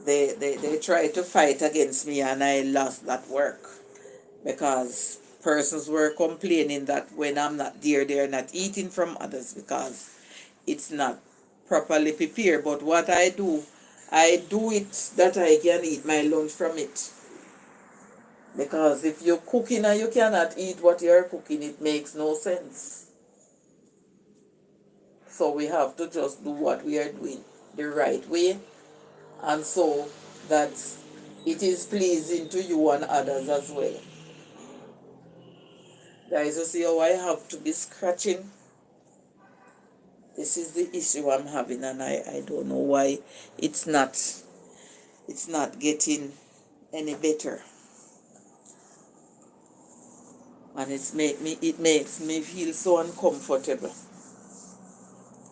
they try to fight against me, and I lost that work, because persons were complaining that when I'm not there, they're not eating from others because it's not properly prepared. But what I do it that I can eat my lunch from it. Because if you're cooking and you cannot eat what you're cooking, it makes no sense. So we have to just do what we are doing the right way, and so that it is pleasing to you and others as well. Guys, you see how I have to be scratching? This is the issue I'm having, and I don't know why it's not getting any better. And it makes me feel so uncomfortable.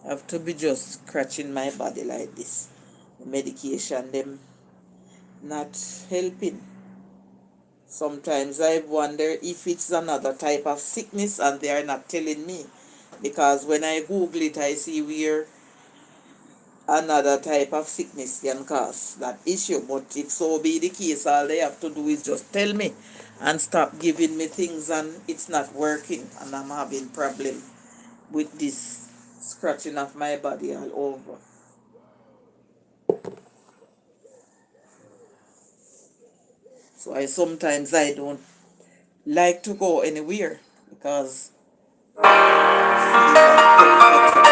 I have to be just scratching my body like this. The medication them not helping. Sometimes I wonder if it's another type of sickness and they are not telling me, because when I Google it, I see where another type of sickness can cause that issue. But if so be the case, all they have to do is just tell me and stop giving me things, and it's not working, and I'm having problem with this scratching of my body all over. So I don't like to go anywhere, because I feel uncomfortable.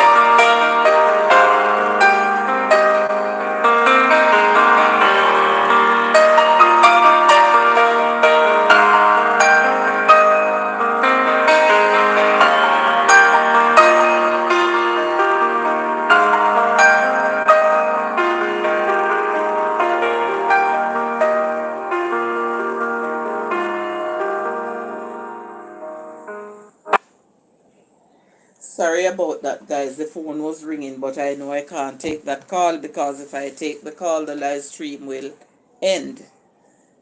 Sorry about that, guys. The phone was ringing, but I know I can't take that call, because if I take the call, the live stream will end.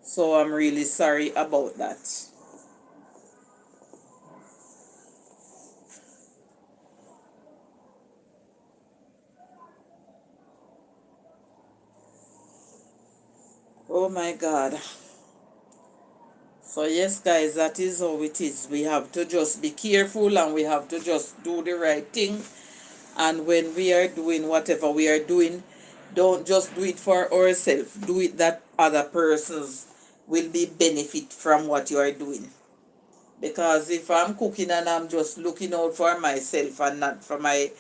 So I'm really sorry about that. Oh my God. So yes, guys, that is how it is. We have to just be careful, and we have to just do the right thing. And when we are doing whatever we are doing, don't just do it for ourselves. Do it that other persons will be benefit from what you are doing. Because if I'm cooking and I'm just looking out for myself and not for my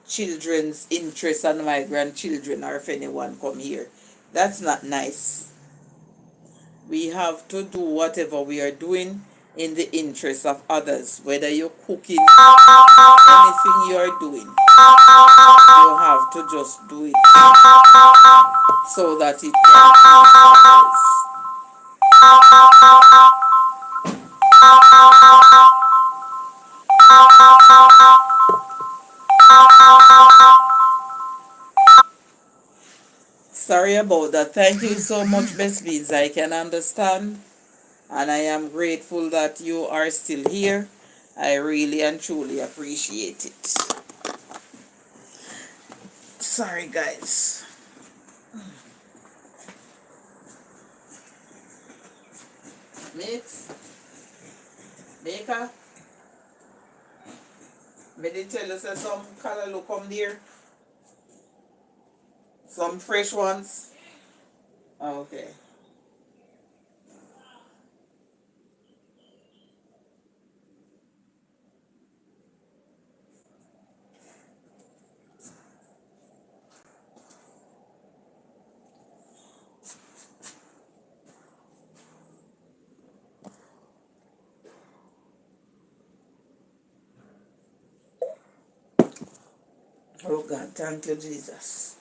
children's interest and my grandchildren, or if anyone come here, that's not nice. We have to do whatever we are doing in the interest of others. Whether you're cooking, anything you are doing, you have to just do it so that it can help others. Sorry about that. Thank you so much, Best Beans. I can understand, and I am grateful that you are still here. I really and truly appreciate it. Sorry, guys. Mix, Baker, me did tell you say some color look come there. Some fresh ones. Okay. Oh God, thank you, Jesus.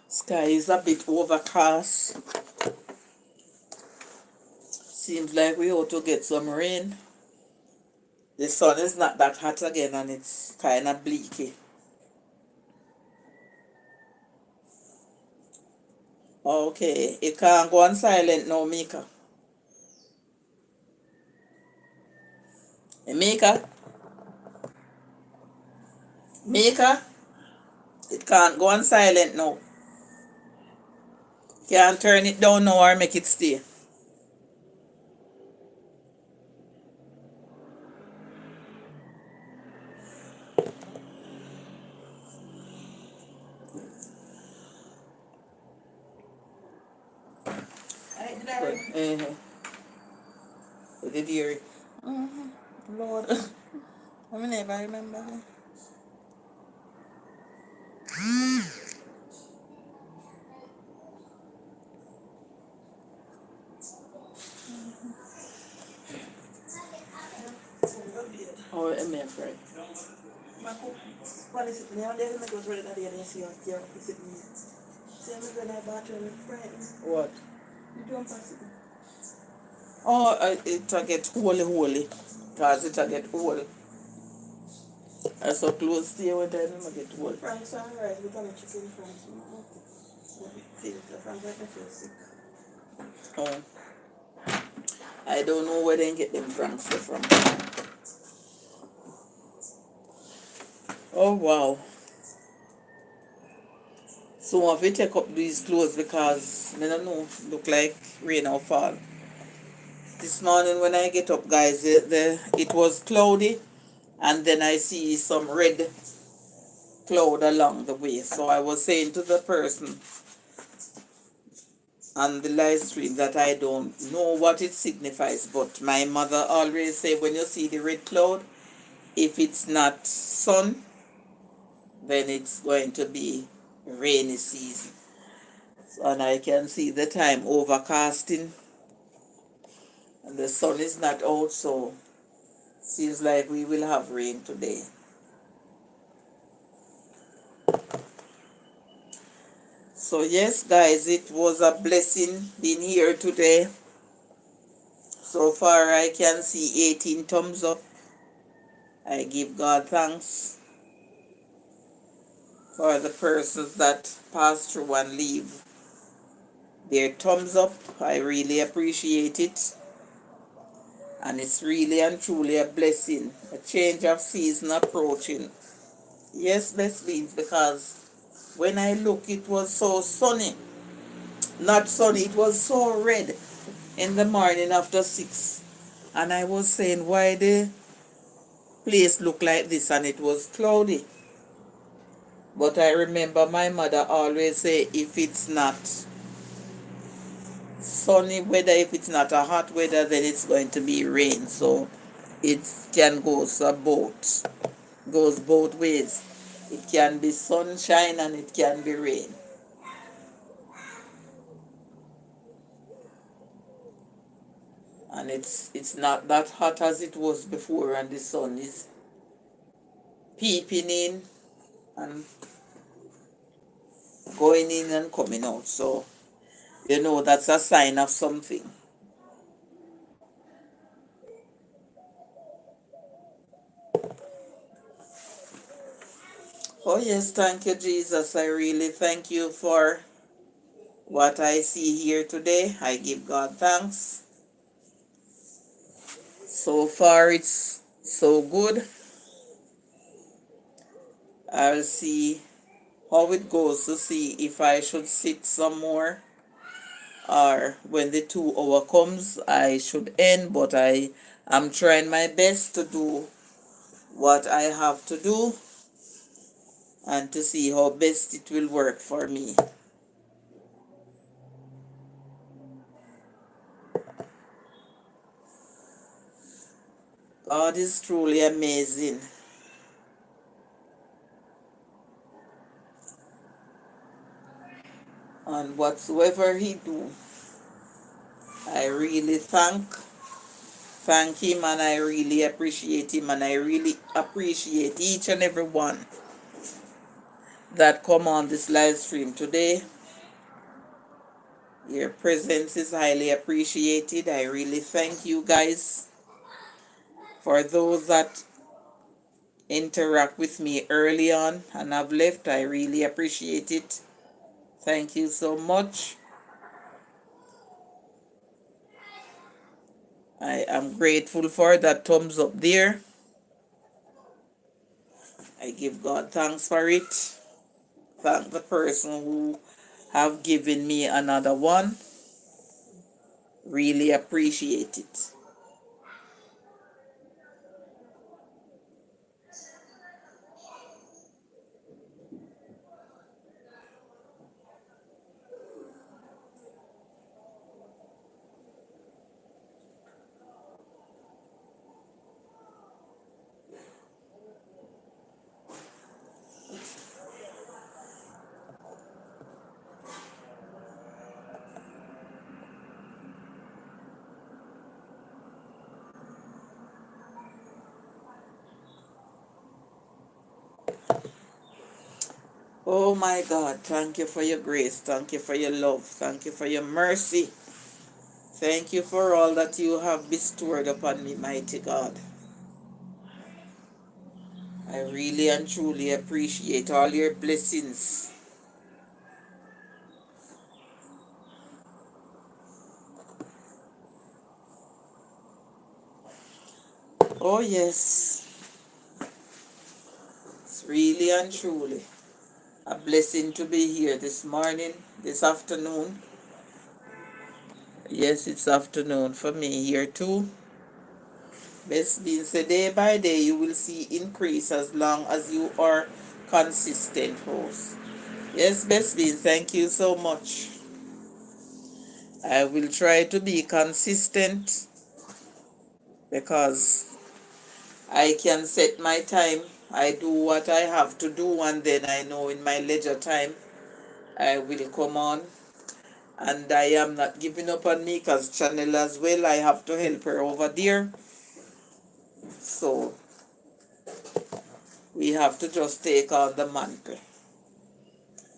Sky is a bit overcast. Seems like we ought to get some rain. The sun is not that hot again and it's kind of bleaky. Okay, it can't go on silent now, Mika. Mika? Mika? It can't go on silent now. Can't turn it down now or make it stay. Uh-huh. You did hear it. Lord. I never remember. Oh, amen, friend. What is it? Now they're going to go to the day and see what is it mean. See, I'm going to have a battle with friends. What? You don't pass it. Oh, it get holy. Cause it get holy. I so close to you when time I get holy. Frank's alright. We're going to chicken Frank's. Frank's like I feel sick. Oh. I don't know where they get them francs from. Oh wow. So if we take up these clothes because I don't know, look like rain or fall. This morning when I get up, guys, it was cloudy and then I see some red cloud along the way. So I was saying to the person on the live stream that I don't know what it signifies, but my mother always say when you see the red cloud, if it's not sun, then it's going to be rainy season. So, and I can see the time overcasting and the sun is not out, so seems like we will have rain today. So yes, guys, it was a blessing being here today. So far I can see 18 thumbs up. I give God thanks for the persons that pass through and leave their thumbs up. I really appreciate it. And it's really and truly a blessing. A change of season approaching. Yes, best beans, because when I look, it was so sunny. Not sunny, it was so red in the morning after 6. And I was saying, why the place look like this? And it was cloudy. But I remember my mother always say, if it's not sunny weather, if it's not a hot weather, then it's going to be rain. So it can go goes both ways. It can be sunshine and it can be rain. And it's not that hot as it was before, and the sun is peeping in and going in and coming out. So you know that's a sign of something. Oh, yes, thank you, Jesus. I really thank you for what I see here today. I give God thanks. So far, it's so good. I'll see how it goes to see if I should sit some more or when the 2 hour comes, I should end. But I am trying my best to do what I have to do and to see how best it will work for me. God is truly amazing. And whatsoever he do, I really thank him, and I really appreciate him, and I really appreciate each and every one that come on this live stream today. Your presence is highly appreciated. I really thank you guys. For those that interact with me early on and have left, I really appreciate it. Thank you so much. I am grateful for that thumbs up there. I give God thanks for it. Thank the person who have given me another one. Really appreciate it. Oh my God, thank you for your grace. Thank you for your love. Thank you for your mercy. Thank you for all that you have bestowed upon me, mighty God. I really and truly appreciate all your blessings. Oh yes, it's really and truly a blessing to be here this morning, this afternoon. Yes, it's afternoon for me here too. Best being said, day by day you will see increase as long as you are consistent, host. Yes, Best being, thank you so much. I will try to be consistent because I can set my time. I do what I have to do, and then I know in my leisure time I will come on. And I am not giving up on Mika's channel as well. I have to help her over there. So we have to just take on the mantle.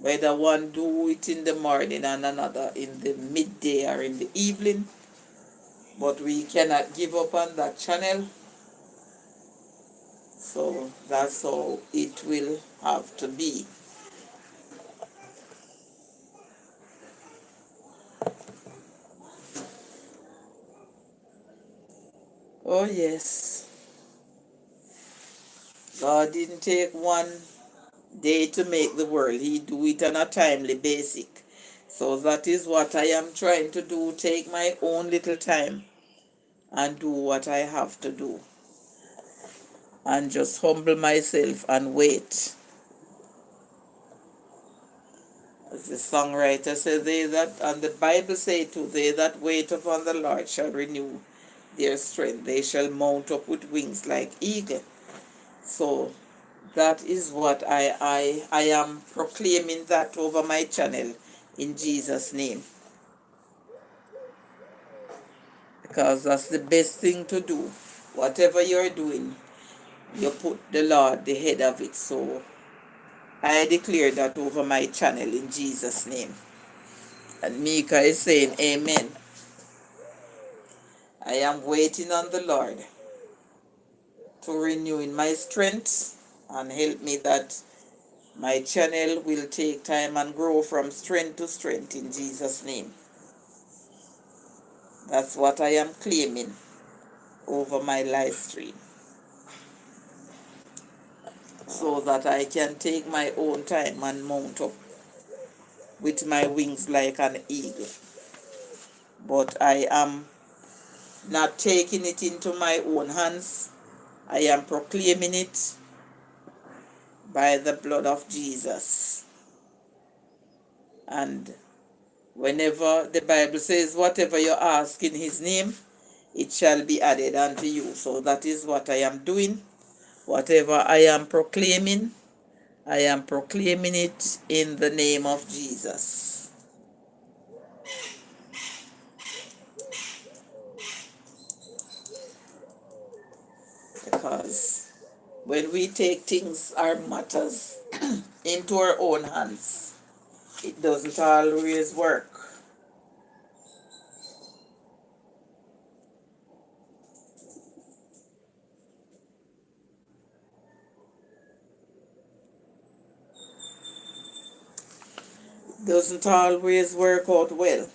Whether one do it in the morning and another in the midday or in the evening. But we cannot give up on that channel. So that's how it will have to be. Oh yes. God didn't take one day to make the world. He do it on a timely basis. So that is what I am trying to do. Take my own little time and do what I have to do. And just humble myself and wait. As the songwriter says, they that, and the Bible say too, they that wait upon the Lord shall renew their strength. They shall mount up with wings like eagle. So that is what I am proclaiming that over my channel in Jesus' name. Because that's the best thing to do. Whatever you're doing, you put the Lord the head of it. So I declare that over my channel in Jesus' name. And Mika is saying amen. I am waiting on the Lord to renew in my strength and help me that My channel will take time and grow from strength to strength in Jesus' name. That's what I am claiming over my live stream, so that I can take my own time and mount up with my wings like an eagle. But I am not taking it into my own hands. I am proclaiming it by the blood of Jesus. And whenever the Bible says, whatever you ask in his name, it shall be added unto you. So that is what I am doing. Whatever I am proclaiming it in the name of Jesus. Because when we take things, our matters, into our own hands, it doesn't always work. It doesn't always work out well.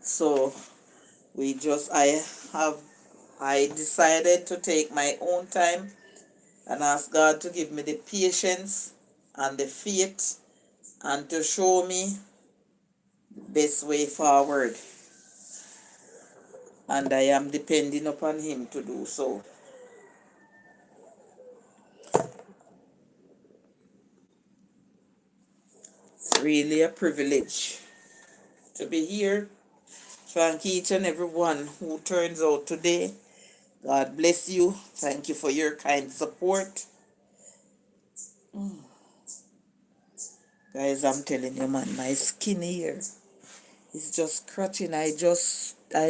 So I decided to take my own time and ask God to give me the patience and the faith and to show me the best way forward. And I am depending upon him to do so. It's really a privilege to be here. Thank each and every one who turns out today. God bless you. Thank you for your kind support. Guys, I'm telling you, man, my skin here is just scratching. I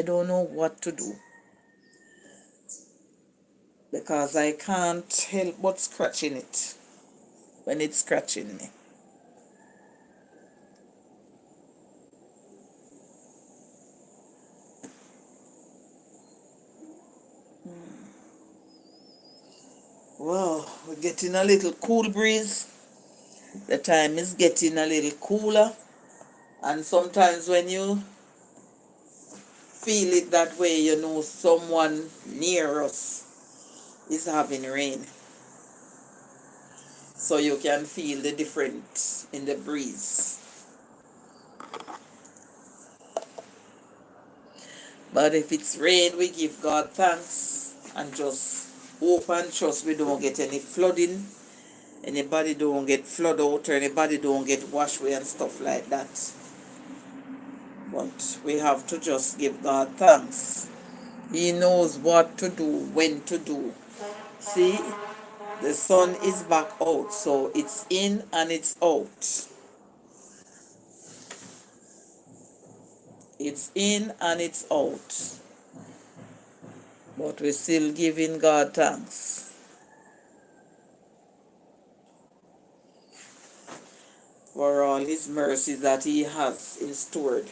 don't know what to do, because I can't help but scratching it when it's scratching me. Wow, we're getting a little cool breeze. The time is getting a little cooler. And sometimes when you feel it that way, you know someone near us is having rain. So you can feel the difference in the breeze. But if it's rain, we give God thanks and just hope and trust we don't get any flooding. Anybody don't get flood out, or anybody don't get washed away and stuff like that. But we have to just give God thanks. He knows what to do, when to do. See, the sun is back out, so it's in and it's out. It's in and it's out. But we're still giving God thanks for all his mercy that he has in stored,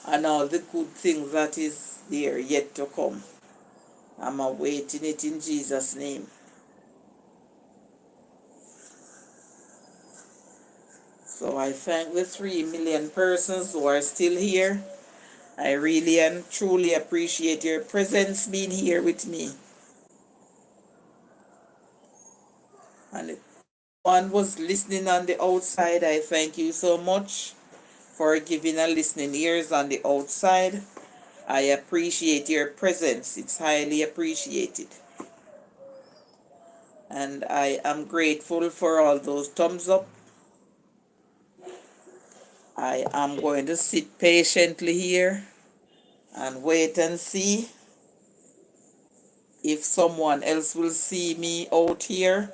and all the good things that is there yet to come. I'm awaiting it in Jesus' name. So I thank the 3 million persons who are still here. I really and truly appreciate your presence being here with me. And if one was listening on the outside, I thank you so much for giving a listening ears on the outside. I appreciate your presence. It's highly appreciated. And I am grateful for all those thumbs up. I am going to sit patiently here and wait and see if someone else will see me out here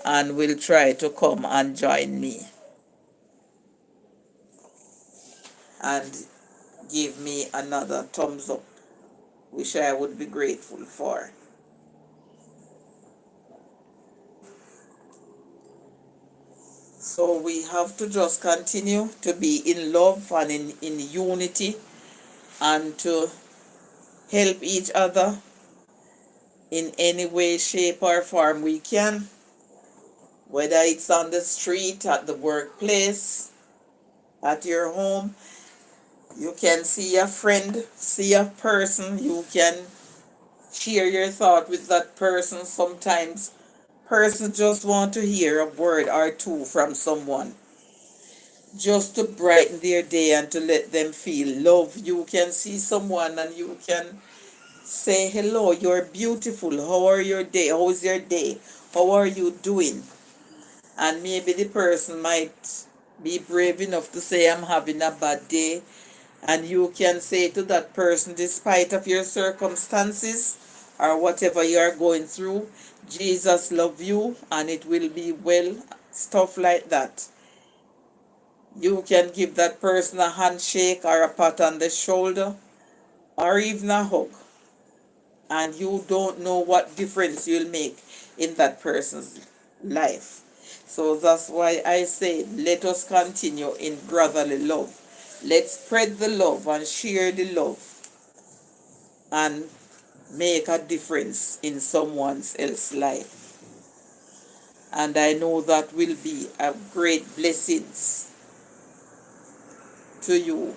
and will try to come and join me and give me another thumbs up, which I would be grateful for. So we have to just continue to be in love and in unity, and to help each other in any way, shape, or form we can, whether it's on the street, at the workplace, at your home. You can see a friend, see a person, you can share your thought with that person. Sometimes persons just want to hear a word or two from someone just to brighten their day and to let them feel love. You can see someone and you can say hello, you're beautiful, how are your day, how is your day, how are you doing? And maybe the person might be brave enough to say, I'm having a bad day, and you can say to that person, despite of your circumstances or whatever you are going through, Jesus love you and it will be well, stuff like that. You can give that person a handshake or a pat on the shoulder or even a hug, and you don't know what difference you'll make in that person's life. So that's why I say, let us continue in brotherly love. Let's spread the love and share the love and make a difference in someone else's life. And I know that will be a great blessings to you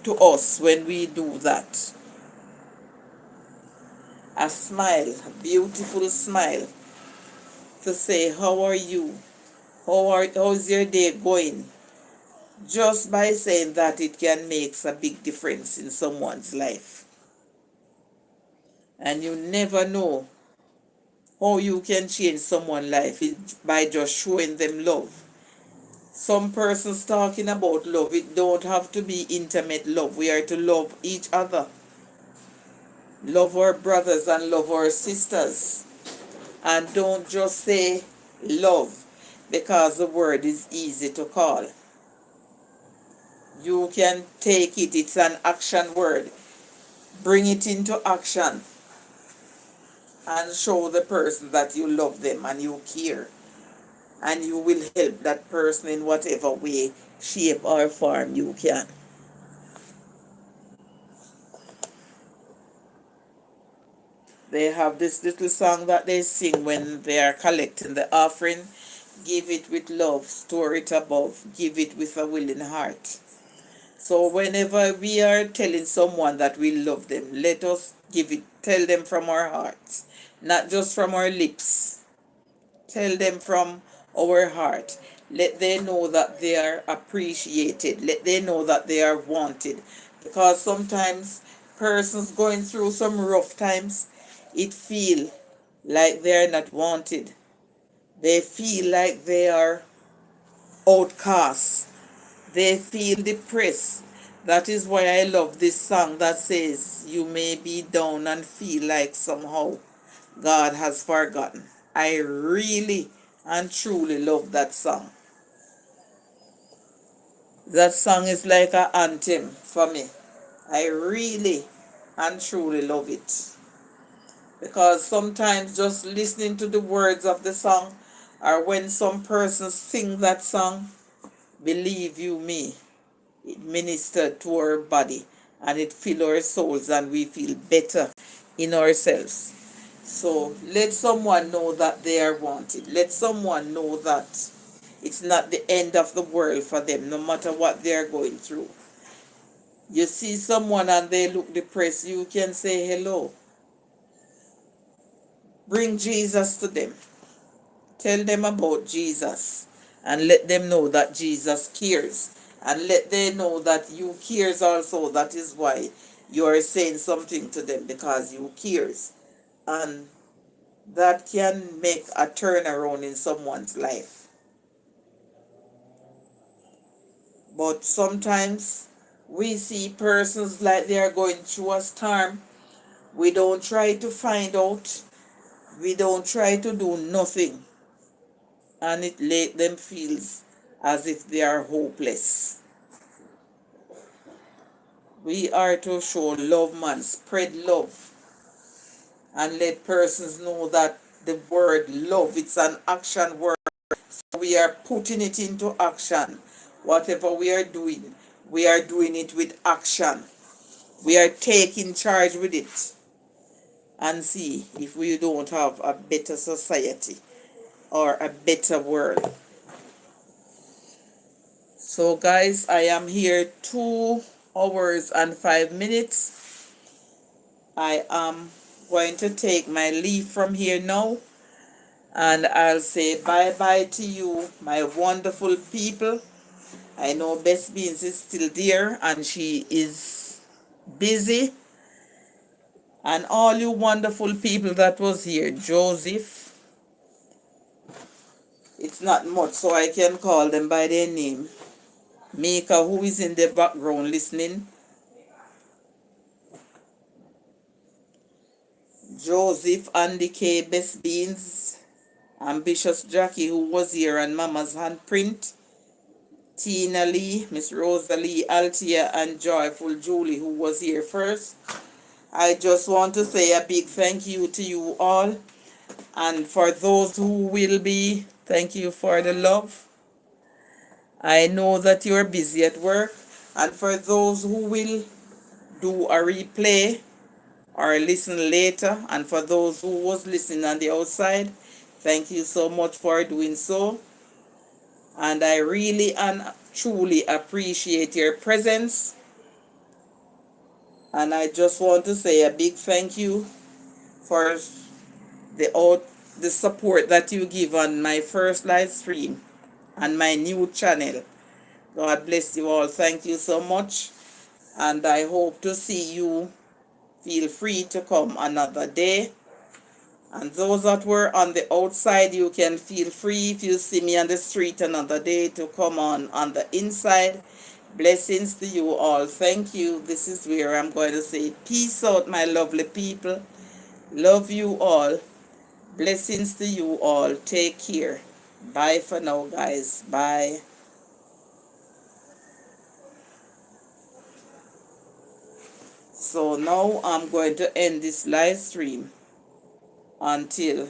to us when we do that. A smile, a beautiful smile to say, how are you? How's your day going? Just by saying that, it can make a big difference in someone's life. And you never know how you can change someone's life by just showing them love. Some persons talking about love, it don't have to be intimate love. We are to love each other. Love our brothers and love our sisters. And don't just say love because the word is easy to call. You can take it, it's an action word. Bring it into action and show the person that you love them and you care. And you will help that person in whatever way, shape, or form you can. They have this little song that they sing when they are collecting the offering. Give it with love, store it above, give it with a willing heart. So whenever we are telling someone that we love them, let us tell them from our hearts, not just from our lips. Tell them from our heart. Let them know that they are appreciated. Let them know that they are wanted. Because sometimes persons going through some rough times, it feel like they are not wanted. They feel like they are outcasts. They feel depressed. That is why I love this song that says, you may be down and feel like somehow God has forgotten. I really and truly love that song. That song is like an anthem for me. I really and truly love it. Because sometimes just listening to the words of the song, or when some persons sing that song, believe you me, it ministered to our body and it fills our souls and we feel better in ourselves. So let someone know that they are wanted. Let someone know that it's not the end of the world for them, no matter what they are going through. You see someone and they look depressed, you can say hello. Bring Jesus to them. Tell them about Jesus and let them know that Jesus cares. And let them know that you cares also. That is why you are saying something to them, because you cares. And that can make a turnaround in someone's life. But sometimes we see persons like they are going through a storm. We don't try to find out. We don't try to do nothing. And it let them feel as if they are hopeless. We are to show love, man, spread love, and let persons know that the word love, it's an action word. So we are putting it into action. Whatever we are doing it with action. We are taking charge with it and see if we don't have a better society or a better world. So guys, I am here 2 hours and 5 minutes. I am going to take my leave from here now, and I'll say bye bye to you, my wonderful people. I know Best Beans is still there and she is busy. And all you wonderful people that was here, Joseph, it's not much so I can call them by their name. Mika, who is in the background listening. Joseph, Andy K, Best Beans, Ambitious Jackie, who was here, and Mama's Handprint, Tina Lee, Miss Rosalie, Altia, and Joyful Julie, who was here first. I just want to say a big thank you to you all. And for those who will be, thank you for the love. I know that you're busy at work. And for those who will do a replay or listen later, and for those who was listening on the outside, thank you so much for doing so. And I really and truly appreciate your presence. And I just want to say a big thank you for the support that you give on my first live stream and my new channel. God bless you all. Thank you so much. And I hope to see you. Feel free to come another day. And those that were on the outside, you can feel free if you see me on the street another day to come on the inside. Blessings to you all. Thank you. This is where I'm going to say peace out, my lovely people. Love you all. Blessings to you all. Take care. Bye for now, guys. Bye. So now I'm going to end this live stream until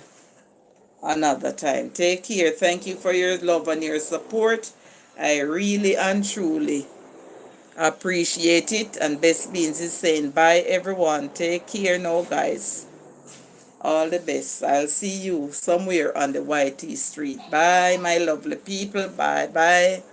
another time. Take care. Thank you for your love and your support. I really and truly appreciate it. And Best Beans is saying bye, everyone. Take care now, guys. All the best. I'll see you somewhere on the YT street. Bye, my lovely people. Bye, bye.